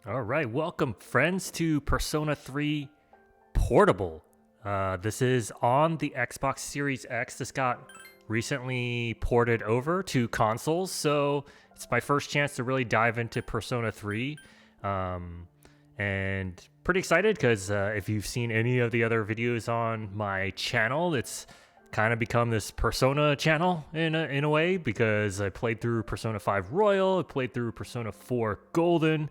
All right, welcome friends to Persona 3 Portable. This is on the Xbox Series X. This got recently ported over to consoles, so it's my first chance to really dive into Persona 3. And pretty excited because if you've seen any of the other videos on my channel, it's kind of become this Persona channel in a way, because I played through Persona 5 Royal, I played through Persona 4 Golden,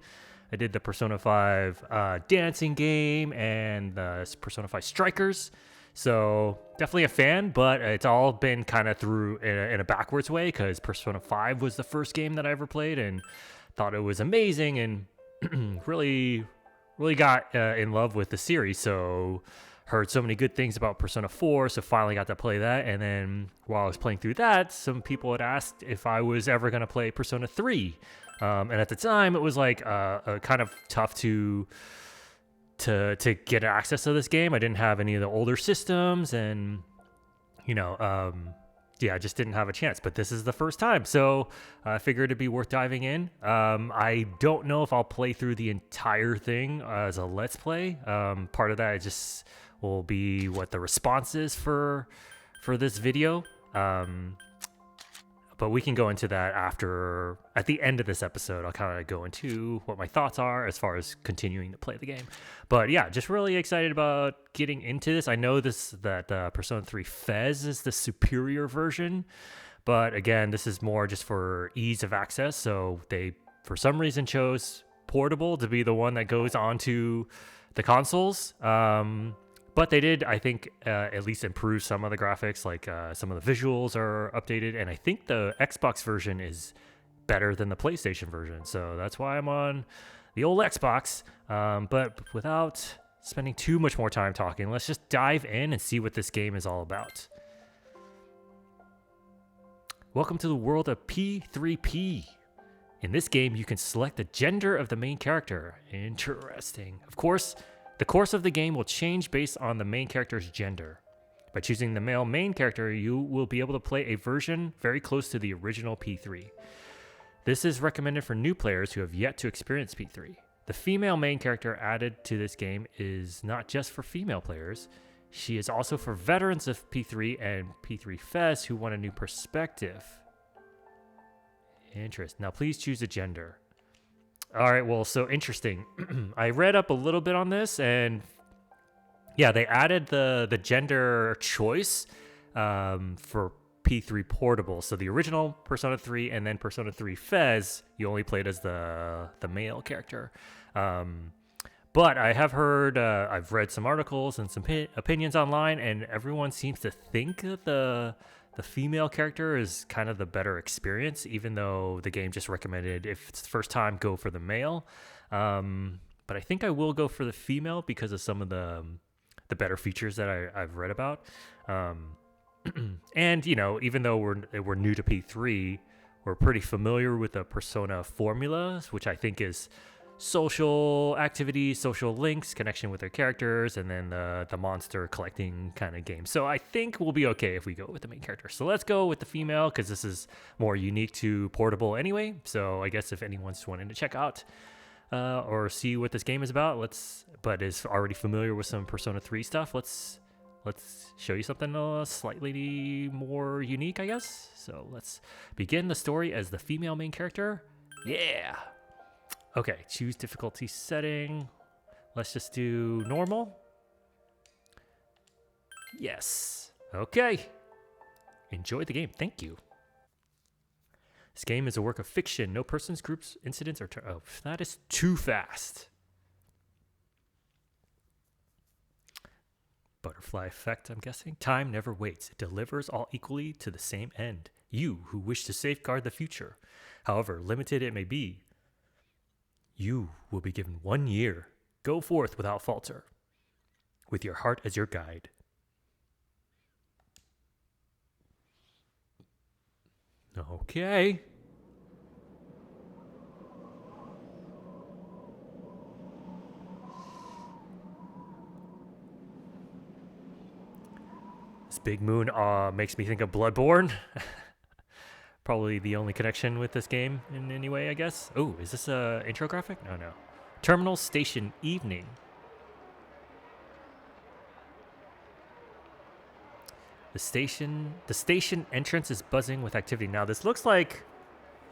I did the Persona 5 dancing game and the Persona 5 Strikers. So definitely a fan, but it's all been kind of through in a backwards way, because Persona 5 was the first game that I ever played and thought it was amazing and really got in love with the series. So heard so many good things about Persona 4, so finally got to play that. And then while I was playing through that, some people had asked if I was ever going to play Persona 3. And at the time, it was like kind of tough to get access to this game. I didn't have any of the older systems, and I just didn't have a chance. But this is the first time, so I figured it'd be worth diving in. I don't know if I'll play through the entire thing as a Let's Play. Part of that just will be what the response is for this video. But we can go into that at the end of this episode. I'll kind of go into what my thoughts are as far as continuing to play the game. But yeah, just really excited about getting into this. I know that Persona 3 Fez is the superior version, but again, this is more just for ease of access. So they, for some reason, chose Portable to be the one that goes onto the consoles. But they did, I think, at least improve some of the graphics, like some of the visuals are updated. And I think the Xbox version is better than the PlayStation version. So that's why I'm on the old Xbox. But without spending too much more time talking, let's just dive in and see what this game is all about. Welcome to the world of P3P. In this game, you can select the gender of the main character. Interesting. Of course, the course of the game will change based on the main character's gender. By choosing the male main character, you will be able to play a version very close to the original P3. This is recommended for new players who have yet to experience P3. The female main character added to this game is not just for female players. She is also for veterans of P3 and P3 Fez who want a new perspective. Interesting. Now please choose a gender. All right, well, so interesting. I read up a little bit on this, and yeah, they added the gender choice for P3 Portable. So the original Persona 3 and then Persona 3 Fez, you only played as the male character. But I have heard, I've read some articles and some opinions online, and everyone seems to think that the female character is kind of the better experience, even though the game just recommended, if it's the first time, go for the male. But I think I will go for the female because of some of the better features that I've read about. And, even though we're new to P3, we're pretty familiar with the Persona formulas, which I think is social activities, social links, connection with their characters, and then the monster collecting kind of game. So I think we'll be okay if we go with the main character. So let's go with the female, because this is more unique to Portable anyway. So I guess if anyone's wanting to check out or see what this game is about, but is already familiar with some Persona 3 stuff, let's show you something slightly more unique, I guess. So let's begin the story as the female main character. Yeah. Okay, choose difficulty setting. Let's just do normal. Yes. Okay. Enjoy the game. Thank you. This game is a work of fiction. No persons, groups, incidents, or... Oh, that is too fast. Butterfly effect, I'm guessing. Time never waits. It delivers all equally to the same end. You who wish to safeguard the future, however limited it may be, you will be given 1 year. Go forth without falter, with your heart as your guide. Okay. This big moon makes me think of Bloodborne. Probably the only connection with this game in any way, I guess. Oh, is this a intro graphic? No. Terminal Station Evening. The station entrance is buzzing with activity. Now this looks like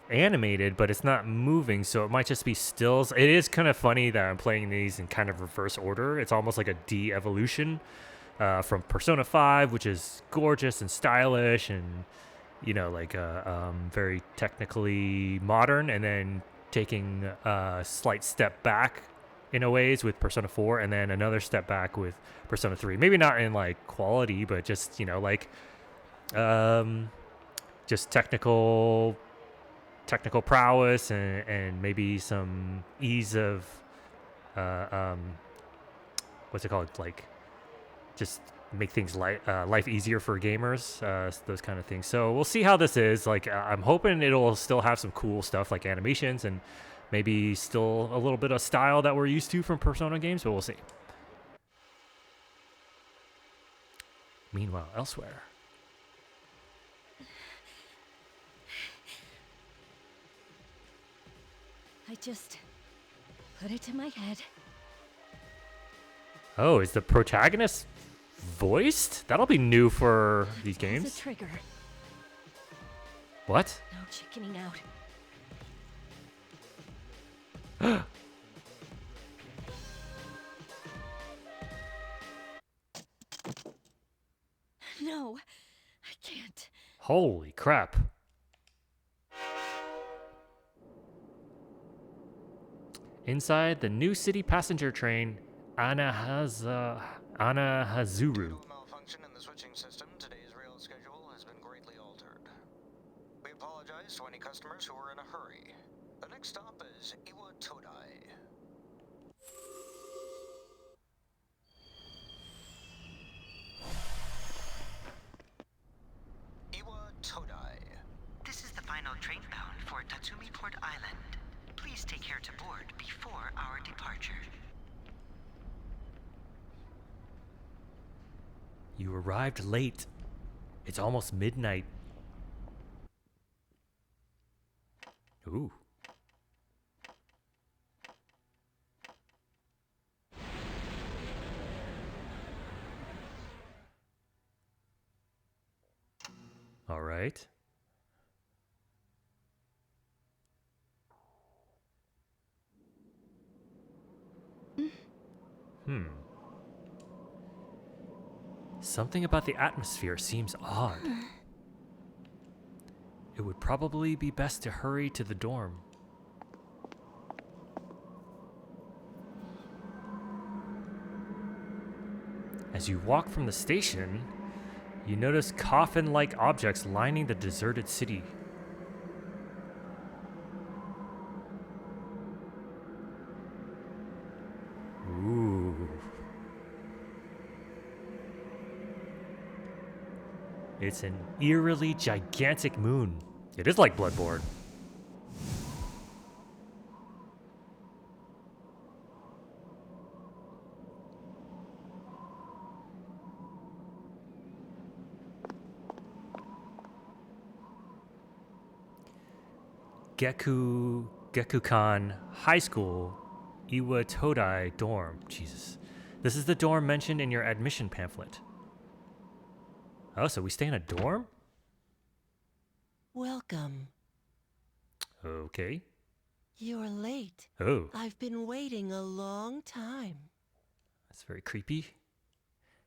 animated, but it's not moving, so it might just be stills. It is kind of funny that I'm playing these in kind of reverse order. It's almost like a de-evolution from Persona 5, which is gorgeous and stylish and, you know, like very technically modern, and then taking a slight step back in a ways with Persona 4, and then another step back with Persona 3. Maybe not in like quality, but just, you know, like just technical prowess and maybe some ease of what's it called, like just make things life easier for gamers, those kind of things. So we'll see how this is. Like I'm hoping it'll still have some cool stuff like animations and maybe still a little bit of style that we're used to from Persona games, but we'll see. Meanwhile, elsewhere. I just put it to my head. Oh, is the protagonist voiced? That'll be new for these games. It's a trigger. What? No chickening out. No, I can't. Holy crap. Inside the New City passenger train, Anahazuru. Malfunction in the switching system. Today's rail schedule has been greatly altered. We apologize to any customers who are in a hurry. The next stop is Iwa Todai. Iwa Todai. This is the final train bound for Tatsumi Port Island. Please take care to board before our departure. You arrived late. It's almost midnight. Ooh. All right. Something about the atmosphere seems odd. It would probably be best to hurry to the dorm. As you walk from the station, you notice coffin-like objects lining the deserted city. Ooh. It's an eerily gigantic moon. It is like Bloodborne. Gekukan High School, Iwa Todai dorm. Jesus. This is the dorm mentioned in your admission pamphlet. Oh, so we stay in a dorm? Welcome. Okay. You're late. Oh, I've been waiting a long time. that's very creepy.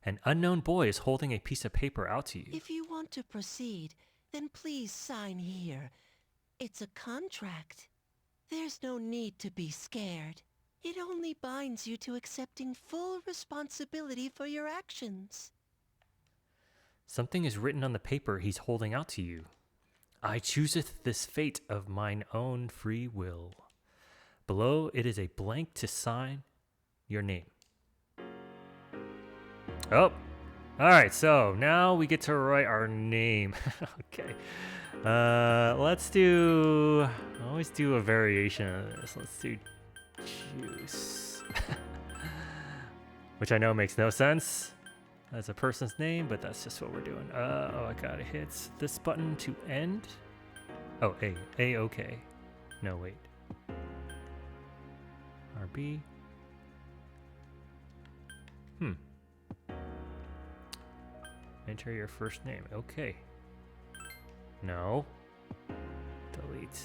An unknown boy is holding a piece of paper out to you. If you want to proceed, then please sign here. It's a contract. There's no need to be scared. It only binds you to accepting full responsibility for your actions. Something is written on the paper he's holding out to you. I chooseth this fate of mine own free will. Below it is a blank to sign your name. Oh, all right. So now we get to write our name. Okay. Let's do. I always do a variation of this. Let's do juice, which I know makes no sense as a person's name, but that's just what we're doing. Oh, I gotta hit this button to end. Oh, A, okay. No, wait. RB. Enter your first name. Okay. No. Delete.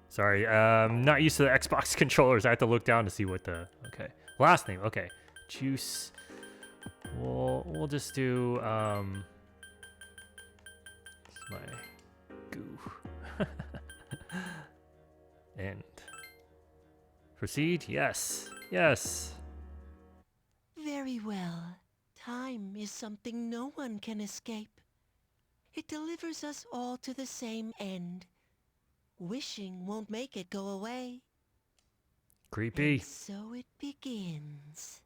Sorry, not used to the Xbox controllers. I have to look down to see what the... Okay. Last name. Okay. Juice. We'll just do... It's my goo. And... Proceed? Yes. Yes. Very well. Time is something no one can escape. It delivers us all to the same end. Wishing won't make it go away. Creepy. And so it begins.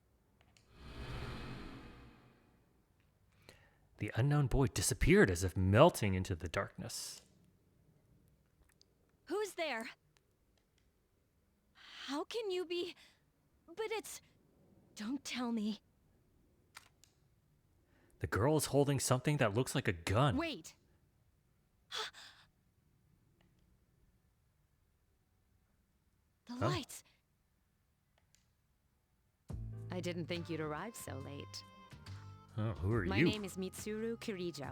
The unknown boy disappeared as if melting into the darkness. Who's there? How can you be... But it's... Don't tell me. The girl is holding something that looks like a gun. Wait. The Huh? lights. I didn't think you'd arrive so late. Oh, who are My you? name is Mitsuru Kirijo.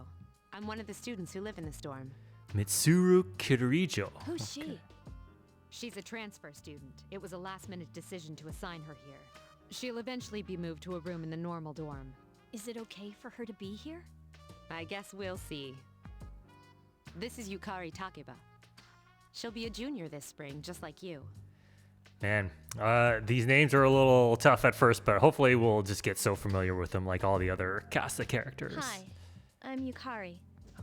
I'm one of the students who live in this dorm. Mitsuru Kirijo. Who's she? She's a transfer student. It was a last-minute decision to assign her here. She'll eventually be moved to a room in the normal dorm. Is it okay for her to be here? I guess we'll see. This is Yukari Takeba. She'll be a junior this spring, just like you. Man, these names are a little tough at first, but hopefully we'll just get so familiar with them like all the other cast of characters. Hi, I'm Yukari.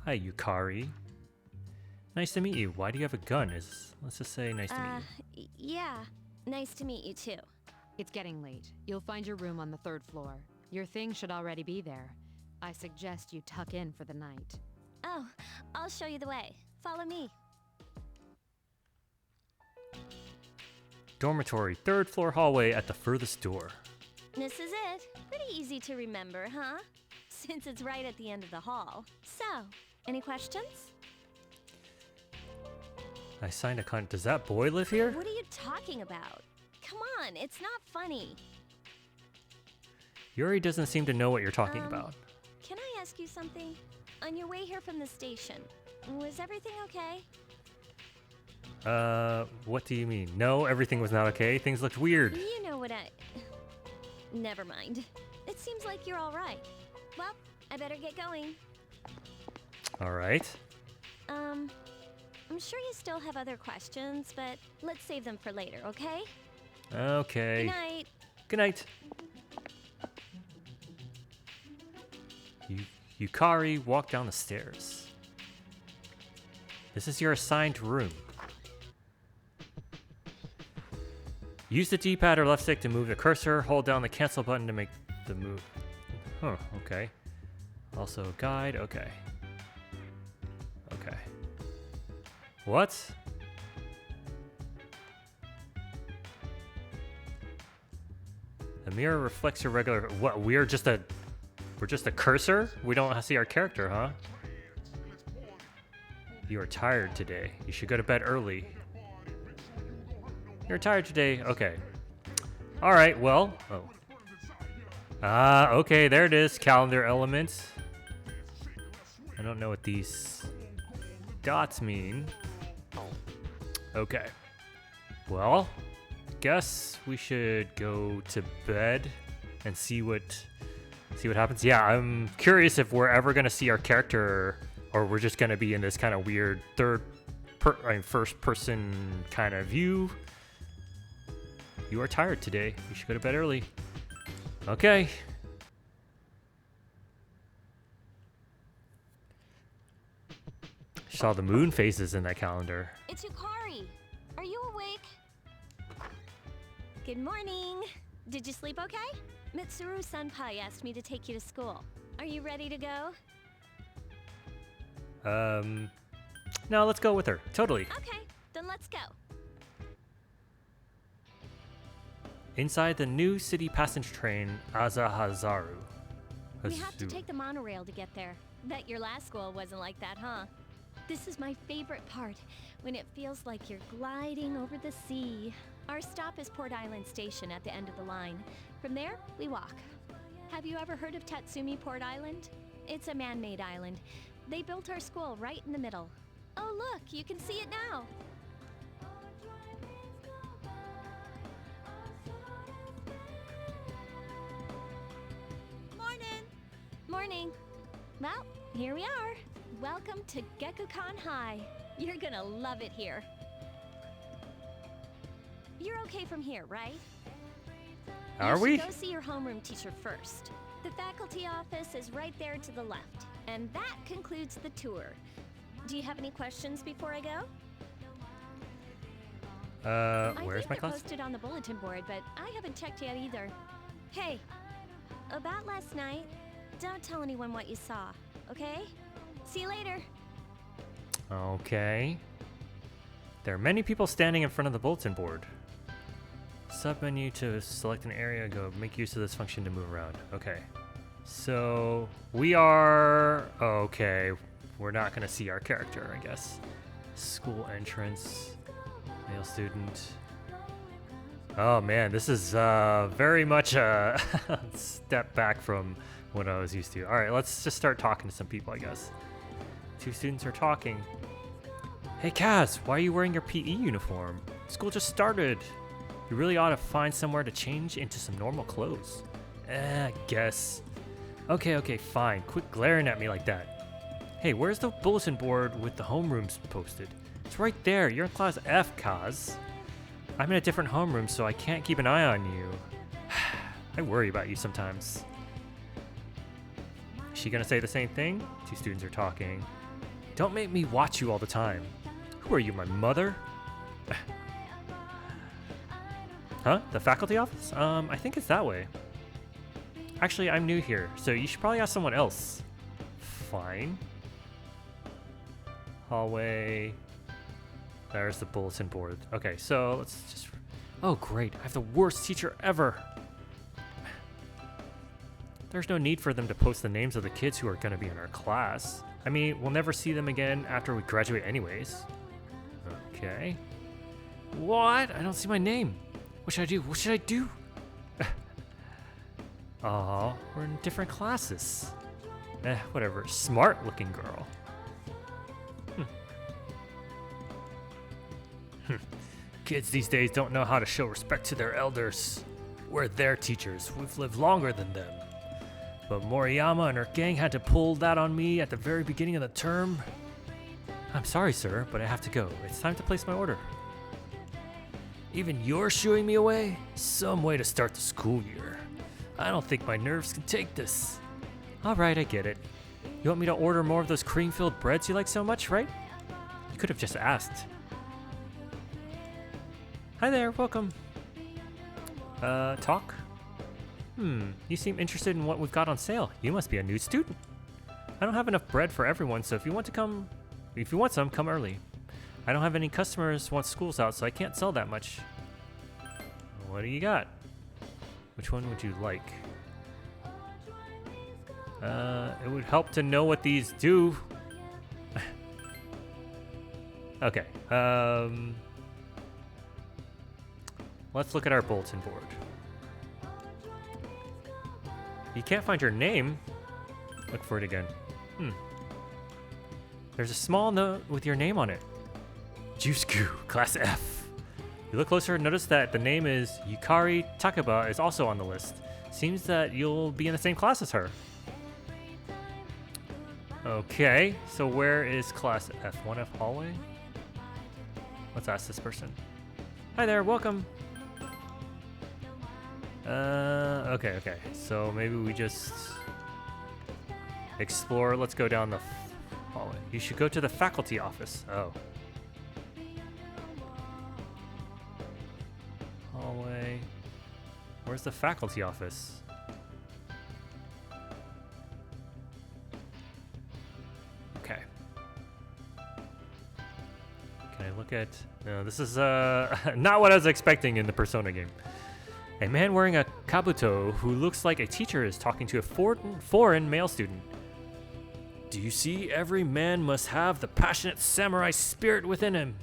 Hi, Yukari. Nice to meet you. Why do you have a gun? Let's just say nice to meet you. Yeah. Nice to meet you too. It's getting late. You'll find your room on the 3rd floor. Your thing should already be there. I suggest you tuck in for the night. Oh, I'll show you the way. Follow me. Dormitory, 3rd floor hallway at the furthest door. This is it. Pretty easy to remember, huh? Since it's right at the end of the hall. So, any questions? I signed a con. Does that boy live here? What are you talking about? Come on, it's not funny. Yuri doesn't seem to know what you're talking about. Can I ask you something? On your way here from the station, was everything okay? What do you mean? No, everything was not okay. Things looked weird. You know what Never mind. It seems like you're all right. Well, I better get going. All right. I'm sure you still have other questions, but let's save them for later, okay? Okay. Good night. Good night. Yukari walked down the stairs. This is your assigned room. Use the D-pad or left stick to move the cursor. Hold down the cancel button to make the move. Huh, okay. Also guide, okay. Okay. What? The mirror reflects your regular... What, we're just a cursor? We don't see our character, huh? You are tired today. You should go to bed early. You're tired today. Okay. All right, well. Oh. Okay, there it is. Calendar elements. I don't know what these dots mean. Okay. Well, guess we should go to bed and see what happens. Yeah, I'm curious if we're ever going to see our character, or we're just going to be in this kind of weird first person kind of view. You are tired today. You should go to bed early. Okay. Saw the moon phases in that calendar. It's Yukari. Are you awake? Good morning. Did you sleep okay? Mitsuru Senpai asked me to take you to school. Are you ready to go? No, let's go with her. Totally. Okay, then let's go. Inside the new city passenger train, We have to take the monorail to get there. Bet your last school wasn't like that, huh? This is my favorite part, when it feels like you're gliding over the sea. Our stop is Port Island Station at the end of the line. From there, we walk. Have you ever heard of Tatsumi Port Island? It's a man-made island. They built our school right in the middle. Oh look, you can see it now. Morning! Morning. Well, here we are. Welcome to Gekukan High. You're gonna love it here. You're okay from here, right? Are you we? should go see your homeroom teacher first. The faculty office is right there to the left. And that concludes the tour. Do you have any questions before I go? Where's my I think class? they're posted on the bulletin board, but I haven't checked yet either. Hey, about last night, don't tell anyone what you saw, okay? See you later. Okay. There are many people standing in front of the bulletin board. Submenu to select an area, go make use of this function to move around. Okay. So we are okay. We're not gonna see our character, I guess. School entrance, male student. Oh man, this is very much a step back from what I was used to. All right, let's just start talking to some people, I guess. Two students are talking. Hey Kaz, why are you wearing your PE uniform? School just started. You really ought to find somewhere to change into some normal clothes. I guess. Okay, fine. Quit glaring at me like that. Hey, where's the bulletin board with the homerooms posted? It's right there. You're in class F, Kaz. I'm in a different homeroom, so I can't keep an eye on you. I worry about you sometimes. Is she gonna say the same thing? Two students are talking. Don't make me watch you all the time. Who are you, my mother? Huh? The faculty office? I think it's that way. Actually, I'm new here, so you should probably ask someone else. Fine. Hallway. There's the bulletin board. Okay, so let's just... Oh, great. I have the worst teacher ever. There's no need for them to post the names of the kids who are going to be in our class. I mean, we'll never see them again after we graduate anyways. Okay. What? I don't see my name. What should I do? What should I do? Aw, we're in different classes. Whatever. Smart looking girl. Kids these days don't know how to show respect to their elders. We're their teachers. We've lived longer than them. But Moriyama and her gang had to pull that on me at the very beginning of the term. I'm sorry, sir, but I have to go. It's time to place my order. Even you're shooing me away? Some way to start the school year. I don't think my nerves can take this. All right, I get it. You want me to order more of those cream-filled breads you like so much, right? You could have just asked. Hi there, welcome. Talk? You seem interested in what we've got on sale. You must be a new student. I don't have enough bread for everyone, so if you want some, come early. I don't have any customers once school's out, so I can't sell that much. What do you got? Which one would you like? It would help to know what these do. Okay, let's look at our bulletin board. You can't find your name? Look for it again. There's a small note with your name on it. Jusku, Class F. You look closer and notice that the name is Yukari Takaba is also on the list. Seems that you'll be in the same class as her. Okay, so where is Class F? 1F hallway? Let's ask this person. Hi there, welcome. Okay. So maybe we just explore. Let's go down the hallway. You should go to the faculty office. Oh. Hallway. Where's the faculty office? Okay. Can I look at... No, this is not what I was expecting in the Persona game. A man wearing a kabuto who looks like a teacher is talking to a foreign male student. Do you see? Every man must have the passionate samurai spirit within him.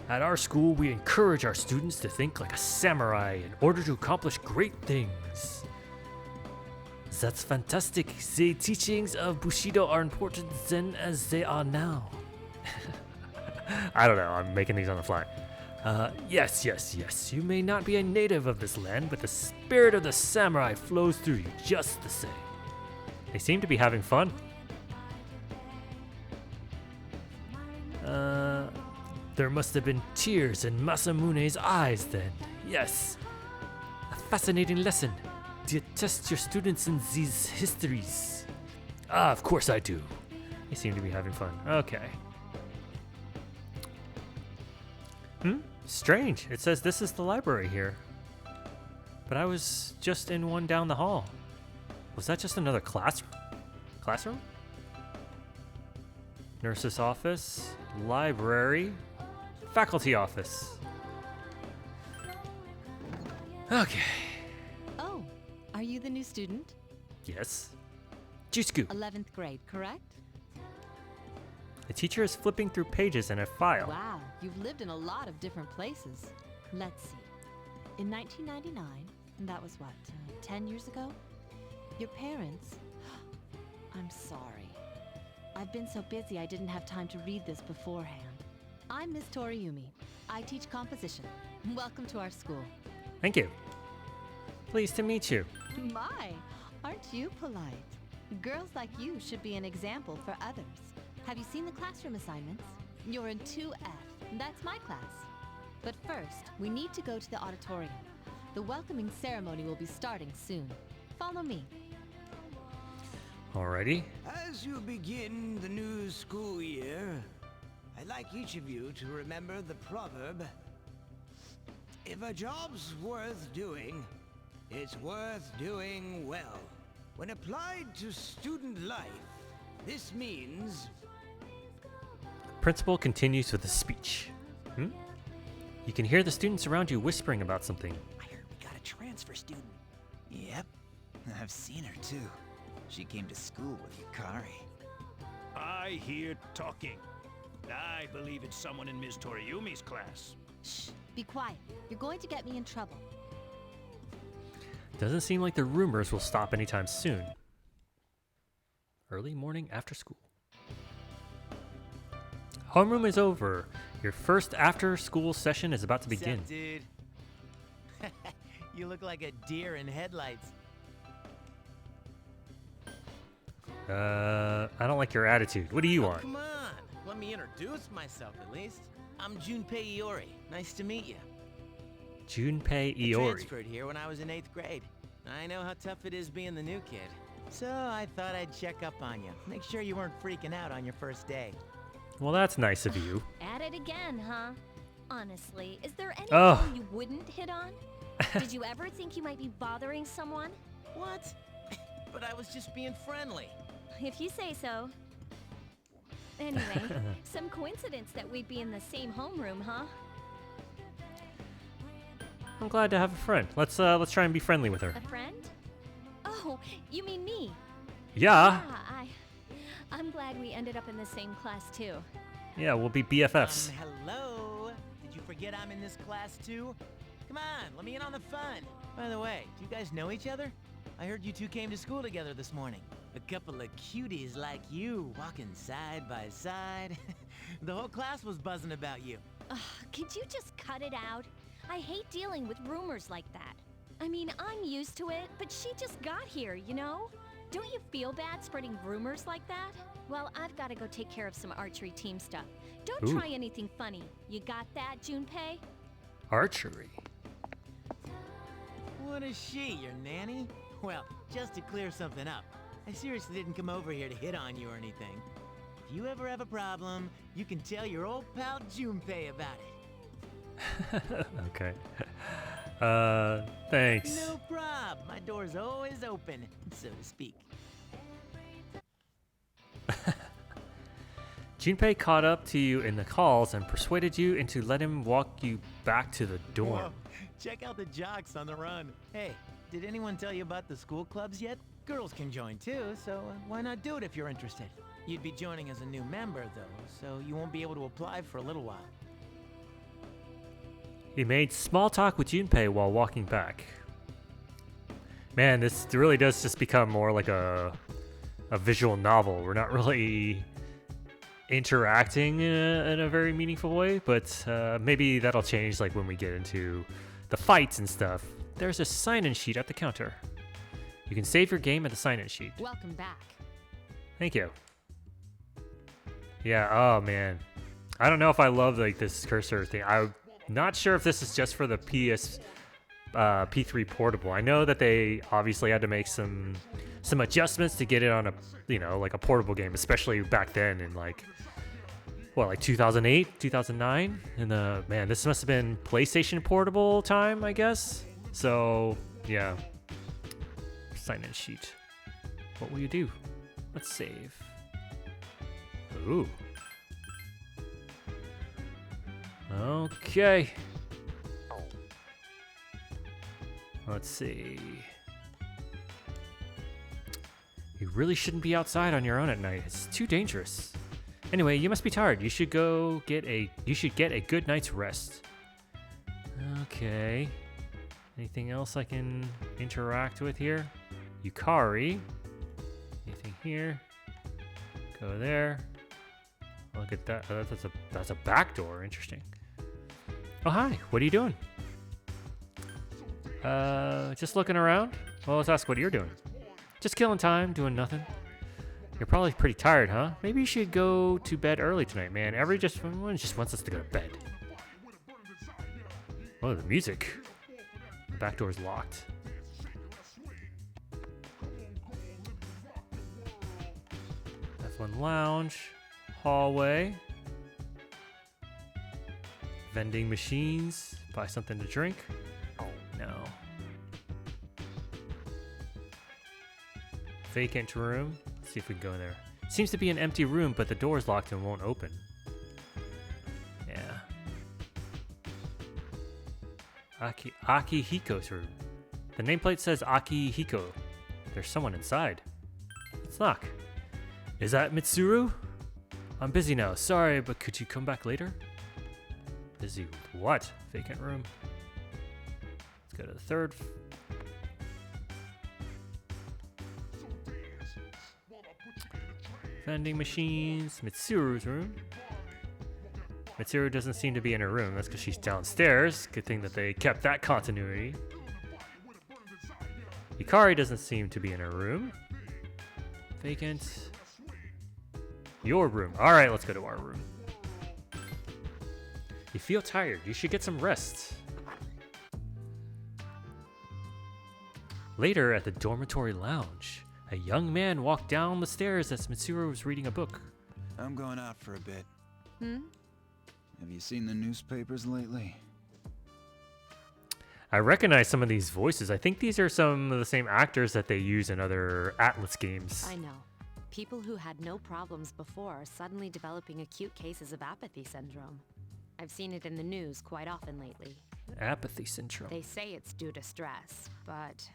At our school, we encourage our students to think like a samurai in order to accomplish great things. That's fantastic. The teachings of Bushido are important then as they are now. I don't know, I'm making these on the fly. Yes. You may not be a native of this land, but the spirit of the samurai flows through you just the same. They seem to be having fun. There must have been tears in Masamune's eyes then. Yes. A fascinating lesson. Do you test your students in these histories? Ah, of course I do. They seem to be having fun. Okay. Strange. It says this is the library here. But I was just in one down the hall. Was that just another classroom? Nurse's office, library, faculty office. Okay. Oh, are you the new student? Yes. Jusku. 11th grade, correct? The teacher is flipping through pages in a file. Wow, you've lived in a lot of different places. Let's see. In 1999, and that was what, 10 years ago? Your parents... I'm sorry. I've been so busy I didn't have time to read this beforehand. I'm Miss Toriumi. I teach composition. Welcome to our school. Thank you. Pleased to meet you. My, aren't you polite? Girls like you should be an example for others. Have you seen the classroom assignments? You're in 2F. That's my class. But first, we need to go to the auditorium. The welcoming ceremony will be starting soon. Follow me. Alrighty. As you begin the new school year, I'd like each of you to remember the proverb, if a job's worth doing, it's worth doing well. When applied to student life, this means... Principal continues with a speech. You can hear the students around you whispering about something. I heard we got a transfer student. Yep, I've seen her too. She came to school with Yukari. I hear talking. I believe it's someone in Ms. Toriumi's class. Shh, be quiet. You're going to get me in trouble. Doesn't seem like the rumors will stop anytime soon. Early morning after school. Homeroom is over. Your first after-school session is about to begin. What's up, dude? You look like a deer in headlights. I don't like your attitude. What do you want? Come on, let me introduce myself at least. I'm Junpei Iori. Nice to meet you. Junpei I Iori. transferred here when I was in 8th grade. I know how tough it is being the new kid. So I thought I'd check up on you. Make sure you weren't freaking out on your first day. Well, that's nice of you. At it again, huh? Honestly, is there any Oh. girl you wouldn't hit on? Did you ever think you might be bothering someone? What? But I was just being friendly. If you say so. Anyway, some coincidence that we'd be in the same homeroom, huh? I'm glad to have a friend. Let's try and be friendly with her. A friend? Oh, you mean me? Yeah. I'm glad we ended up in the same class too. Yeah, we'll be BFFs. Hello? Did you forget I'm in this class too? Come on, let me in on the fun. By the way, do you guys know each other? I heard you two came to school together this morning. A couple of cuties like you, walking side by side. The whole class was buzzing about you. Could you just cut it out? I hate dealing with rumors like that. I mean, I'm used to it, but she just got here, you know? Don't you feel bad spreading rumors like that? Well, I've got to go take care of some archery team stuff. Don't Ooh. try anything funny. You got that, Junpei? Archery. What is she, your nanny? Well, just to clear something up, I seriously didn't come over here to hit on you or anything. If you ever have a problem, you can tell your old pal Junpei about it. Okay. Thanks. No prob. My door's always open, so to speak. Junpei caught up to you in the calls and persuaded you into letting him walk you back to the dorm. Whoa, check out the jocks on the run. Hey, did anyone tell you about the school clubs yet? Girls can join too, so why not do it if you're interested? You'd be joining as a new member, though, so you won't be able to apply for a little while. He made small talk with Junpei while walking back. Man, this really does just become more like a visual novel. We're not really interacting in a very meaningful way, but maybe that'll change like when we get into the fights and stuff. There's a sign-in sheet at the counter. You can save your game at the sign-in sheet. Welcome back. Thank you. Yeah, oh man. I don't know if I love like this cursor thing. I'm not sure if this is just for the P3 portable. I know that they obviously had to make some adjustments to get it on a, you know, like a portable game, especially back then in like, what, like 2008, 2009? And man, this must have been PlayStation portable time, I guess. So, yeah. Sign-in sheet. What will you do? Let's save. Ooh. Okay. Let's see. You really shouldn't be outside on your own at night. It's too dangerous. Anyway, you must be tired. You should get a good night's rest. Okay. Anything else I can interact with here? Yukari. Anything here? Go there. Look at that. That's a back door. Interesting. Oh, hi. What are you doing? Just looking around. Well, let's ask what you're doing. Just killing time, doing nothing. You're probably pretty tired, huh? Maybe you should go to bed early tonight, man. Everyone just wants us to go to bed. Oh, the music. The back door's locked. F1 lounge. Hallway. Vending machines. Buy something to drink. No. Vacant room. Let's see if we can go in there. Seems to be an empty room, but the door's locked and won't open. Yeah. Akihiko's room. The nameplate says Akihiko. There's someone inside. Let's knock. Is that Mitsuru? I'm busy now. Sorry, but could you come back later? Busy with what? Vacant room. Let's go to the third. Vending machines. Mitsuru's room. Mitsuru doesn't seem to be in her room. That's because she's downstairs. Good thing that they kept that continuity. Yukari doesn't seem to be in her room. Vacant. Your room. Alright, let's go to our room. You feel tired. You should get some rest. Later at the dormitory lounge, a young man walked down the stairs as Mitsuru was reading a book. I'm going out for a bit. Hmm? Have you seen the newspapers lately? I recognize some of these voices. I think these are some of the same actors that they use in other Atlas games. I know. People who had no problems before are suddenly developing acute cases of apathy syndrome. I've seen it in the news quite often lately. Apathy syndrome. They say it's due to stress, but...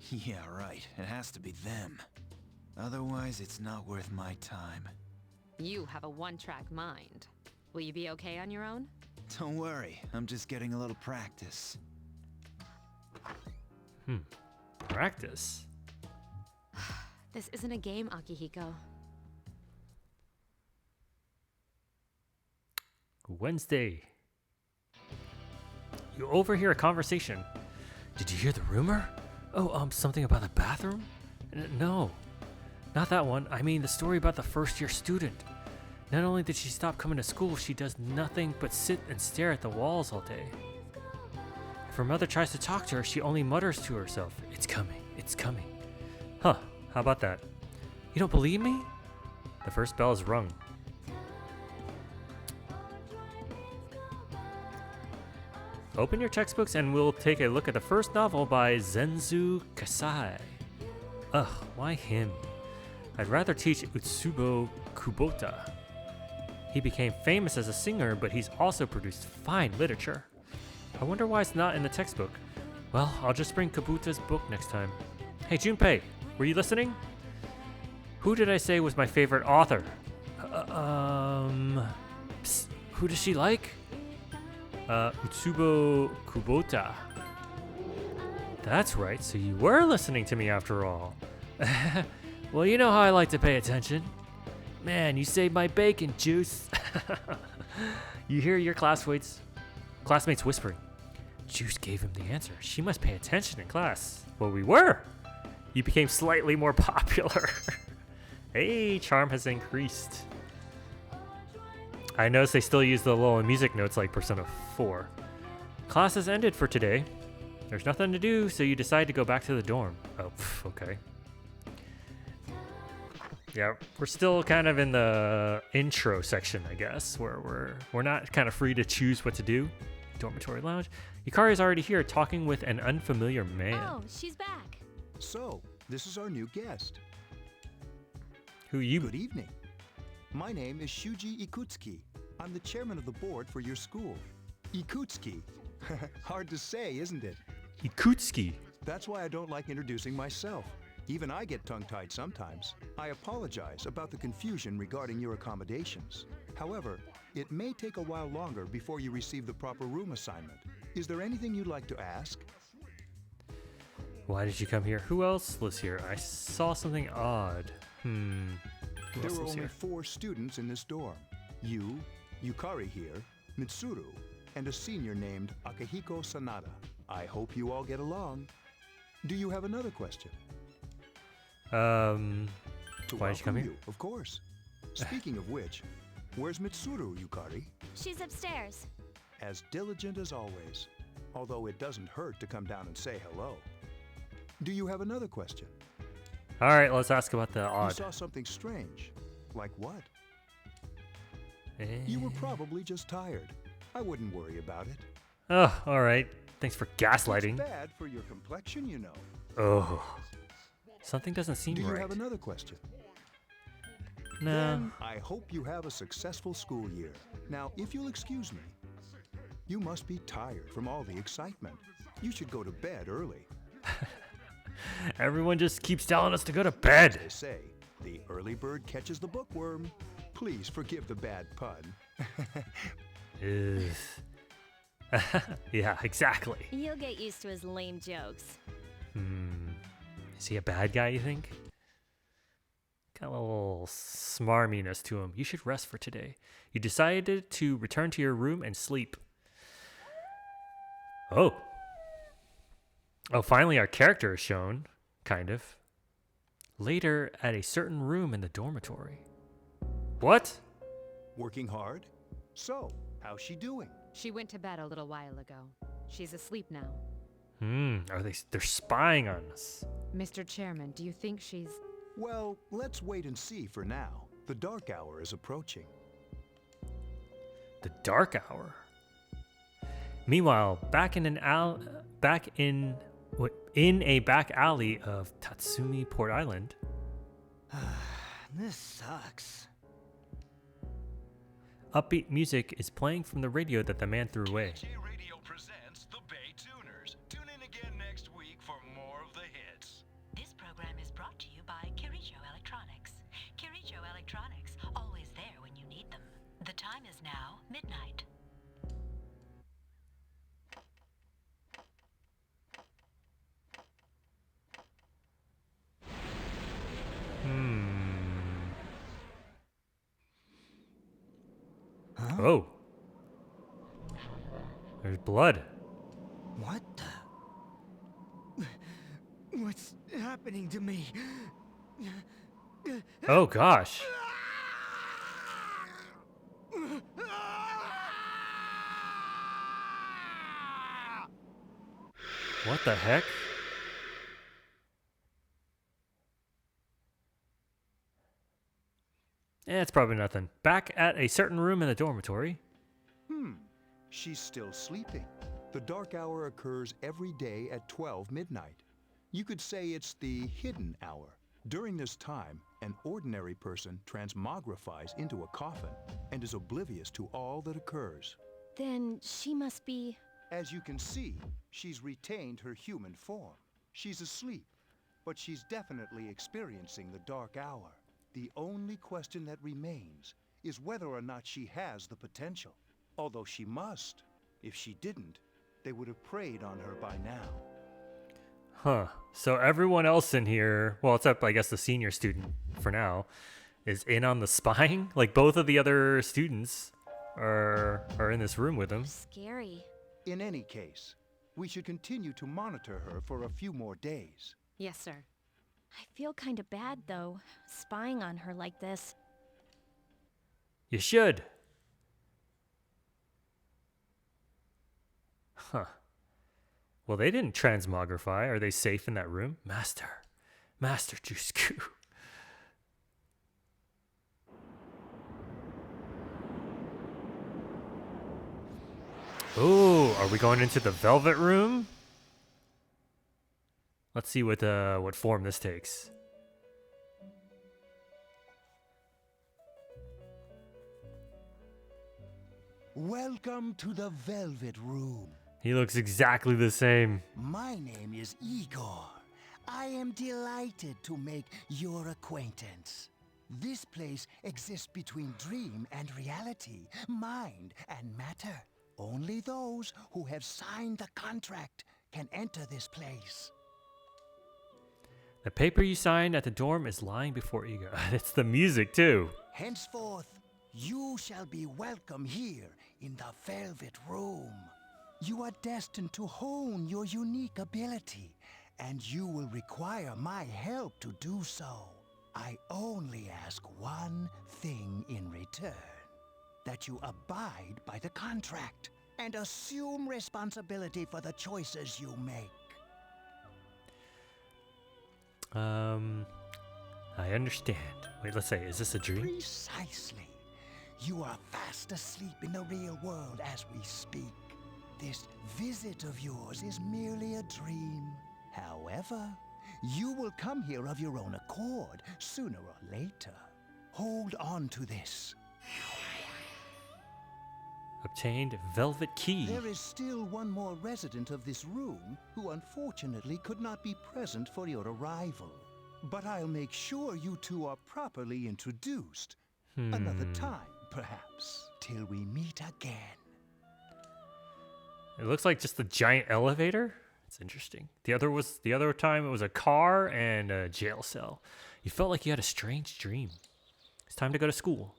Yeah, right. It has to be them. Otherwise, it's not worth my time. You have a one-track mind. Will you be okay on your own? Don't worry. I'm just getting a little practice. Practice? This isn't a game, Akihiko. Wednesday. You overhear a conversation. Did you hear the rumor? Oh, something about the bathroom? No, not that one. I mean the story about the first-year student. Not only did she stop coming to school, she does nothing but sit and stare at the walls all day. If her mother tries to talk to her, she only mutters to herself, "It's coming, it's coming." Huh, how about that? You don't believe me? The first bell is rung. Open your textbooks and we'll take a look at the first novel by Zenzu Kasai. Ugh, why him? I'd rather teach Utsubo Kubota. He became famous as a singer, but he's also produced fine literature. I wonder why it's not in the textbook. Well, I'll just bring Kabuto's book next time. Hey, Junpei, Were you listening? Who did I say was my favorite author? Psst, who does she like? Utsubo Kubota. That's right, so you were listening to me after all. Well, you know how I like to pay attention. Man, you saved my bacon, Juice. You hear your classmates whispering. Juice gave him the answer. She must pay attention in class. Well, we were. You became slightly more popular. Hey, charm has increased. I noticed they still use the little music notes like Persona 4. Class has ended for today. There's nothing to do, so you decide to go back to the dorm. Oh, okay. Yeah, we're still kind of in the intro section, I guess, where we're not kind of free to choose what to do. Dormitory lounge. Yukari is already here talking with an unfamiliar man. Oh, she's back. So, this is our new guest. Who you? Good evening. My name is Shuji Ikutsuki. I'm the chairman of the board for your school. Ikutsuki. Hard to say, isn't it? Ikutsuki. That's why I don't like introducing myself. Even I get tongue-tied sometimes. I apologize about the confusion regarding your accommodations. However, it may take a while longer before you receive the proper room assignment. Is there anything you'd like to ask? Why did you come here? Who else lives here? I saw something odd. Who There else were lives only here? 4 students in this dorm. You, Yukari here, Mitsuru, and a senior named Akihiko Sanada. I hope you all get along. Do you have another question? To Why did you come here? Of course. Speaking of which, where's Mitsuru, Yukari? She's upstairs. As diligent as always, although it doesn't hurt to come down and say hello. Do you have another question? All right, let's ask about the You odd. saw something strange. Like what? Eh. You were probably just tired. I wouldn't worry about it. Oh, all right. Thanks for gaslighting. It's bad for your complexion, you know. Oh, something doesn't seem Do you right. have another question? No. Then I hope you have a successful school year. Now, if you'll excuse me, you must be tired from all the excitement. You should go to bed early. Everyone just keeps telling us to go to bed. They say, the early bird catches the bookworm. Please forgive the bad pun. Ugh. Yeah, exactly. You'll get used to his lame jokes. Is he a bad guy, you think? Got a little smarminess to him. You should rest for today. You decided to return to your room and sleep. Oh. Oh, finally our character is shown. Kind of. Later, at a certain room in the dormitory. What? Working hard? So, how's she doing? She went to bed a little while ago. She's asleep now. They're spying on us. Mr. Chairman, do you think she's... Well, let's wait and see for now. The dark hour is approaching. The dark hour. Meanwhile, back in a back alley of Tatsumi Port Island. This sucks. Upbeat music is playing from the radio that the man threw away. Radio presents the Bay Tuners. Tune in again next week for more of the hits. This program is brought to you by Kirijo Electronics. Kirijo Electronics, always there when you need them. The time is now midnight. Huh? Oh. There's blood. What the? What's happening to me? Oh gosh. What the heck? It's probably nothing. Back at a certain room in the dormitory. She's still sleeping. The dark hour occurs every day at 12 midnight. You could say it's the hidden hour. During this time, an ordinary person transmogrifies into a coffin and is oblivious to all that occurs. Then she must be... As you can see, she's retained her human form. She's asleep, but she's definitely experiencing the dark hour. The only question that remains is whether or not she has the potential. Although she must. If she didn't, they would have preyed on her by now. Huh. So everyone else in here, well, except I guess the senior student for now, is in on the spying? Like both of the other students are in this room with him. Scary. In any case, we should continue to monitor her for a few more days. Yes, sir. I feel kind of bad, though, spying on her like this. You should. Huh. Well, they didn't transmogrify. Are they safe in that room? Master Jusku. Oh, are we going into the velvet room? Let's see what form this takes. Welcome to the Velvet Room. He looks exactly the same. My name is Igor. I am delighted to make your acquaintance. This place exists between dream and reality, mind and matter. Only those who have signed the contract can enter this place. The paper you signed at the dorm is lying before Ego. It's the music, too. Henceforth, you shall be welcome here in the Velvet Room. You are destined to hone your unique ability, and you will require my help to do so. I only ask one thing in return. That you abide by the contract and assume responsibility for the choices you make. I understand. Wait, let's say, is this a dream? Precisely. You are fast asleep in the real world as we speak. This visit of yours is merely a dream. However, you will come here of your own accord, sooner or later. Hold on to this. Obtained velvet key. There is still one more resident of this room who unfortunately could not be present for your arrival. But I'll make sure you two are properly introduced. Another time, perhaps, till we meet again. It looks like just a giant elevator. It's interesting. The other time it was a car and a jail cell. You felt like you had a strange dream. It's time to go to school.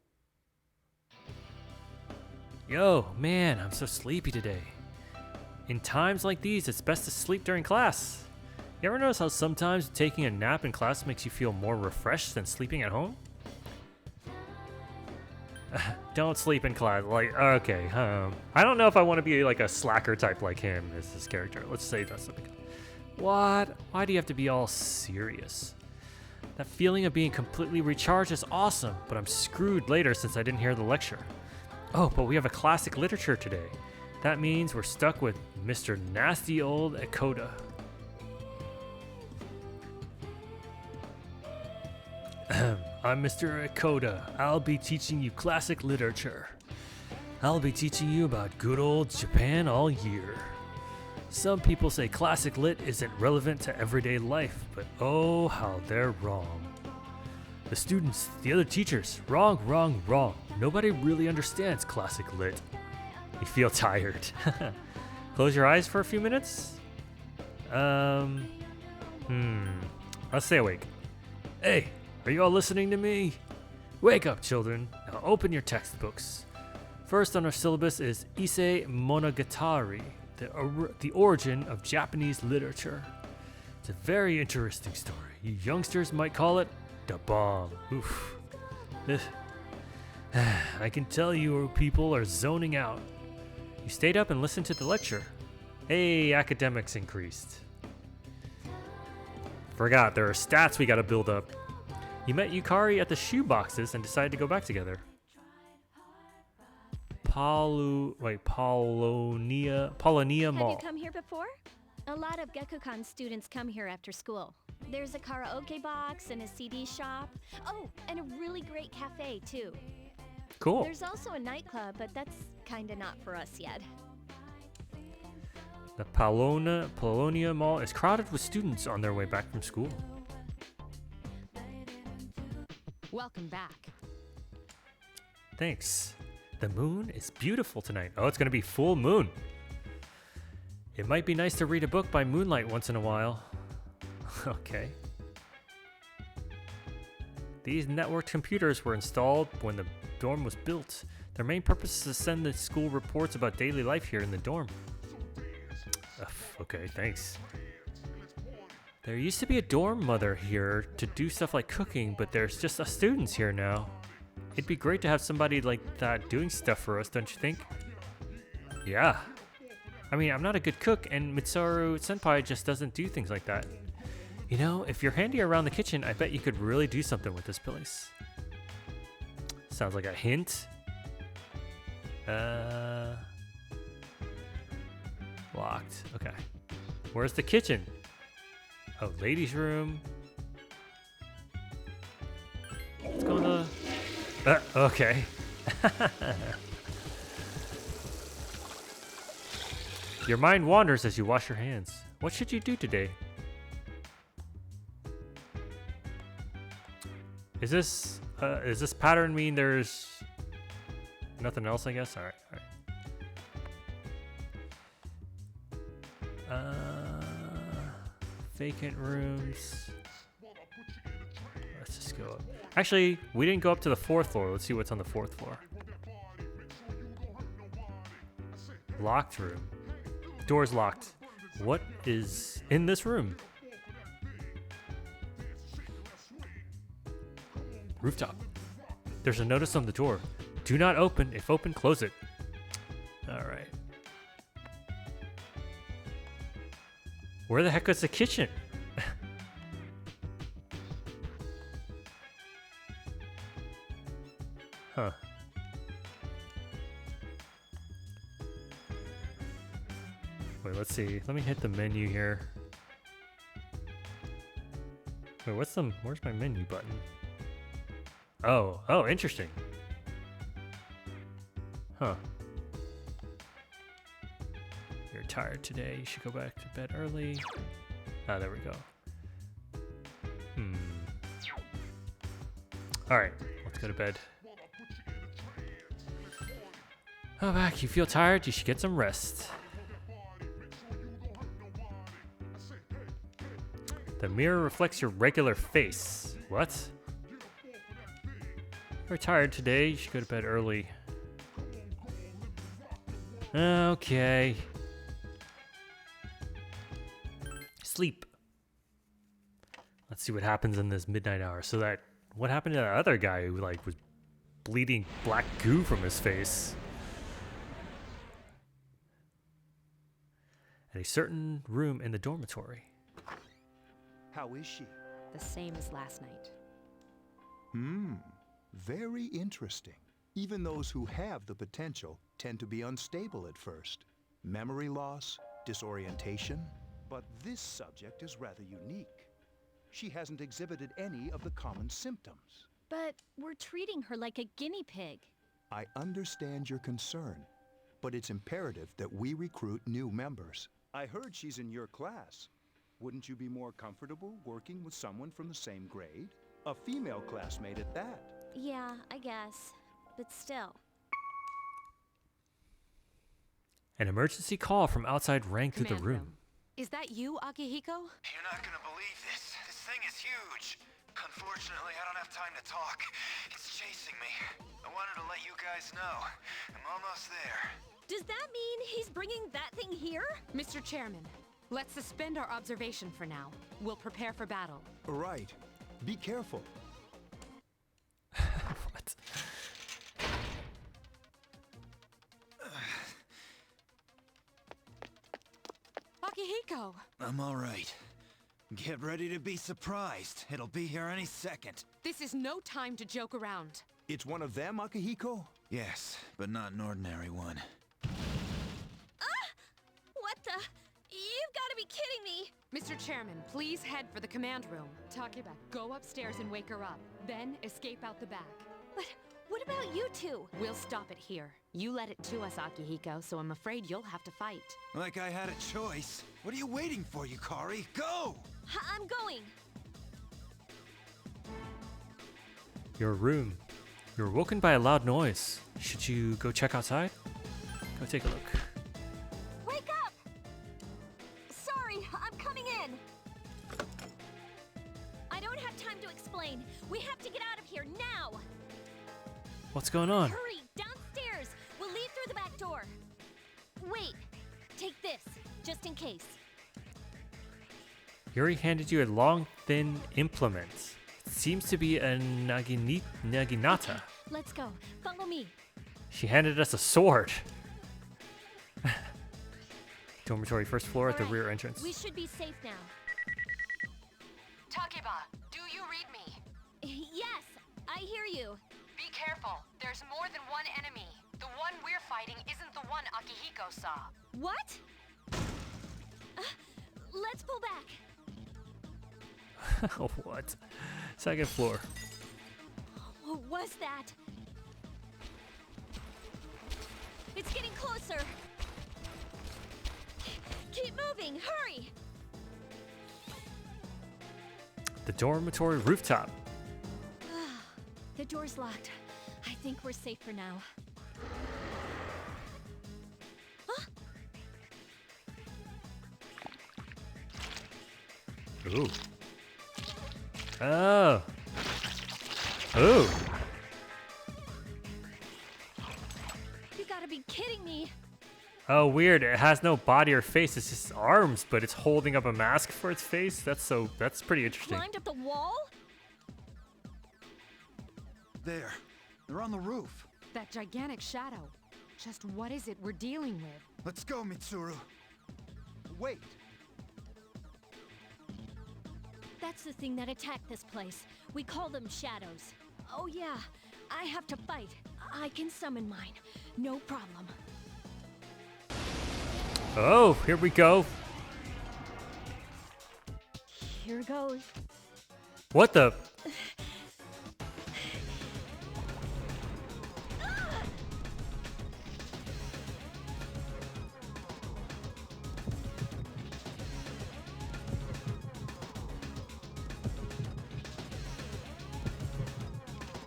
Yo, man, I'm so sleepy today. In times like these, it's best to sleep during class. You ever notice how sometimes taking a nap in class makes you feel more refreshed than sleeping at home? Don't sleep in class. Like, okay, I don't know if I want to be like a slacker type like him as his character. Let's say that's something. What? Why do you have to be all serious? That feeling of being completely recharged is awesome, but I'm screwed later since I didn't hear the lecture. Oh, but we have a classic literature today. That means we're stuck with Mr. Nasty Old Akoda. I'm Mr. Akoda. I'll be teaching you classic literature. I'll be teaching you about good old Japan all year. Some people say classic lit isn't relevant to everyday life, but oh, how they're wrong. The students, the other teachers, wrong, wrong, wrong. Nobody really understands classic lit. You feel tired. Close your eyes for a few minutes? Let's stay awake. Hey, are you all listening to me? Wake up, children. Now open your textbooks. First on our syllabus is Issei Monogatari, the origin of Japanese literature. It's a very interesting story. You youngsters might call it the bomb. Oof. I can tell you people are zoning out. You stayed up and listened to the lecture. Hey, academics increased. Forgot, there are stats we gotta build up. You met Yukari at the shoe boxes and decided to go back together. Paulownia Mall. Have you come here before? A lot of Gekukan students come here after school. There's a karaoke box and a CD shop. Oh, and a really great cafe, too. Cool. There's also a nightclub, but that's kinda not for us yet. The Paulownia Mall is crowded with students on their way back from school. Welcome back. Thanks. The moon is beautiful tonight. Oh, it's gonna be full moon. It might be nice to read a book by moonlight once in a while. Okay. These networked computers were installed when the dorm was built. Their main purpose is to send the school reports about daily life here in the dorm. Okay, thanks. There used to be a dorm mother here to do stuff like cooking, but there's just us students here now. It'd be great to have somebody like that doing stuff for us, don't you think? Yeah. I mean, I'm not a good cook, and Mitsuharu Senpai just doesn't do things like that. You know, if you're handy around the kitchen, I bet you could really do something with this place. Sounds like a hint. Locked. Okay. Where's the kitchen? Oh, ladies' room. Let's go in the... okay. Your mind wanders as you wash your hands. What should you do today? Does this pattern mean there's nothing else, I guess? Alright, vacant rooms. Let's just go up. Actually, we didn't go up to the 4th floor. Let's see what's on the 4th floor. Locked room. Door's locked. What is in this room? Rooftop. There's a notice on the door. Do not open. If open, close it. Alright. Where the heck is the kitchen? Huh. Wait, let's see. Let me hit the menu here. Wait, where's my menu button? Oh, interesting. Huh. You're tired today. You should go back to bed early. Ah, there we go. Alright, let's go to bed. Oh, back. You feel tired? You should get some rest. The mirror reflects your regular face. What? You're tired today. You should go to bed early. Okay. Sleep. Let's see what happens in this midnight hour. So what happened to that other guy who was bleeding black goo from his face? At a certain room in the dormitory. How is she? The same as last night. Very interesting. Even those who have the potential tend to be unstable at first. Memory loss, disorientation. But this subject is rather unique. She hasn't exhibited any of the common symptoms. But we're treating her like a guinea pig. I understand your concern, but it's imperative that we recruit new members. I heard she's in your class. Wouldn't you be more comfortable working with someone from the same grade? A female classmate at that. Yeah, I guess. But still. An emergency call from outside rang through the room. Is that you, Akihiko? You're not gonna believe this. This thing is huge. Unfortunately, I don't have time to talk. It's chasing me. I wanted to let you guys know. I'm almost there. Does that mean he's bringing that thing here? Mr. Chairman, let's suspend our observation for now. We'll prepare for battle. Right. Be careful. What? Akihiko! I'm all right. Get ready to be surprised. It'll be here any second. This is no time to joke around. It's one of them, Akihiko? Yes, but not an ordinary one. What the? You've got to be kidding me! Mr. Chairman, please head for the command room. Takeba, go upstairs and wake her up. Then escape out the back. But what about you two? We'll stop it here. You led it to us, Akihiko, so I'm afraid you'll have to fight. Like I had a choice. What are you waiting for, Yukari? Go! I'm going. Your room. You're woken by a loud noise. Should you go check outside? Go take a look. Wake up! Sorry, I'm coming in. I don't have time to explain. We have to get out of here now. What's going on? Hurry, downstairs. We'll leave through the back door. Wait, take this, just in case. Yuri handed you a long, thin implement. It seems to be a naginata. Let's go. Follow me. She handed us a sword. Dormitory, first floor at the All right, rear entrance. We should be safe now. Takeba, do you read me? Yes, I hear you. Be careful. There's more than one enemy. The one we're fighting isn't the one Akihiko saw. What? Let's pull back. What? Second floor. What was that? It's getting closer. Keep moving, hurry! The dormitory rooftop. The door's locked. I think we're safe for now. Huh? Ooh. Oh. Ooh. You gotta be kidding me. Oh, weird. It has no body or face. It's just arms, but it's holding up a mask for its face. That's pretty interesting. Climbed up the wall? There. They're on the roof. That gigantic shadow. Just what is it we're dealing with? Let's go, Mitsuru. Wait. That's the thing that attacked this place. We call them shadows. Oh yeah, I have to fight. I can summon mine. No problem. Oh, here we go. Here goes. What the?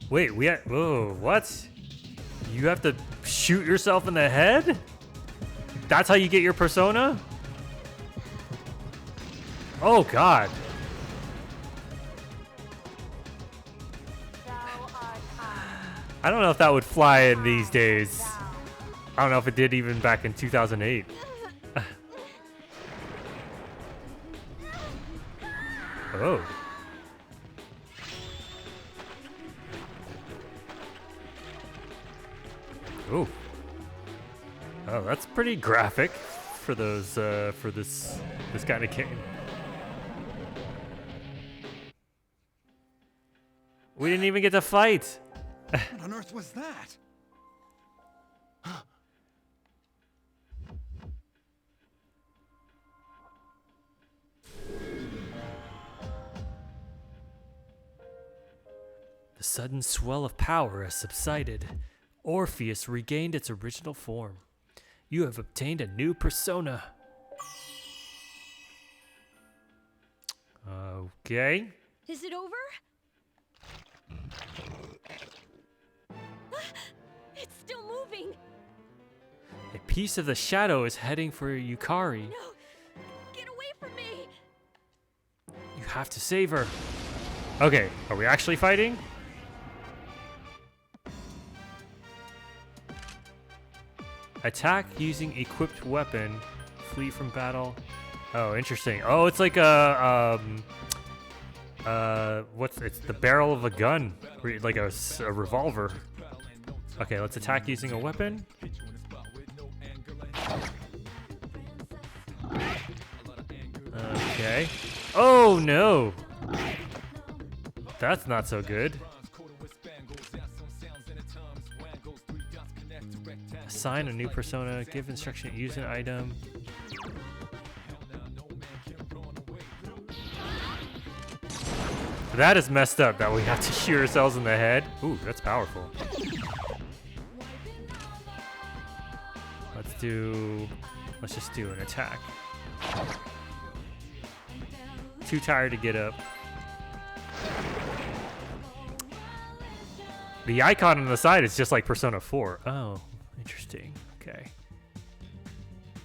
Wait, whoa, what? You have to shoot yourself in the head? That's how you get your persona? Oh, God. I don't know if that would fly in these days. I don't know if it did even back in 2008. Oh. Ooh. Oh, that's pretty graphic for those for this kind of game. We didn't even get to fight. What on earth was that? The sudden swell of power has subsided. Orpheus regained its original form. You have obtained a new persona. Okay. Is it over? It's still moving. A piece of the shadow is heading for Yukari. No, get away from me. You have to save her. Okay, are we actually fighting? Attack using equipped weapon. Flee from battle. Oh, interesting. Oh, it's like a it's the barrel of a gun, like a revolver. Okay, let's attack using a weapon. Okay. Oh no, that's not so good. Assign a new persona, give instruction, use an item. That is messed up that we have to shoot ourselves in the head. Ooh, that's powerful. Let's just do an attack. Too tired to get up. The icon on the side is just like Persona 4. Oh, interesting. Okay.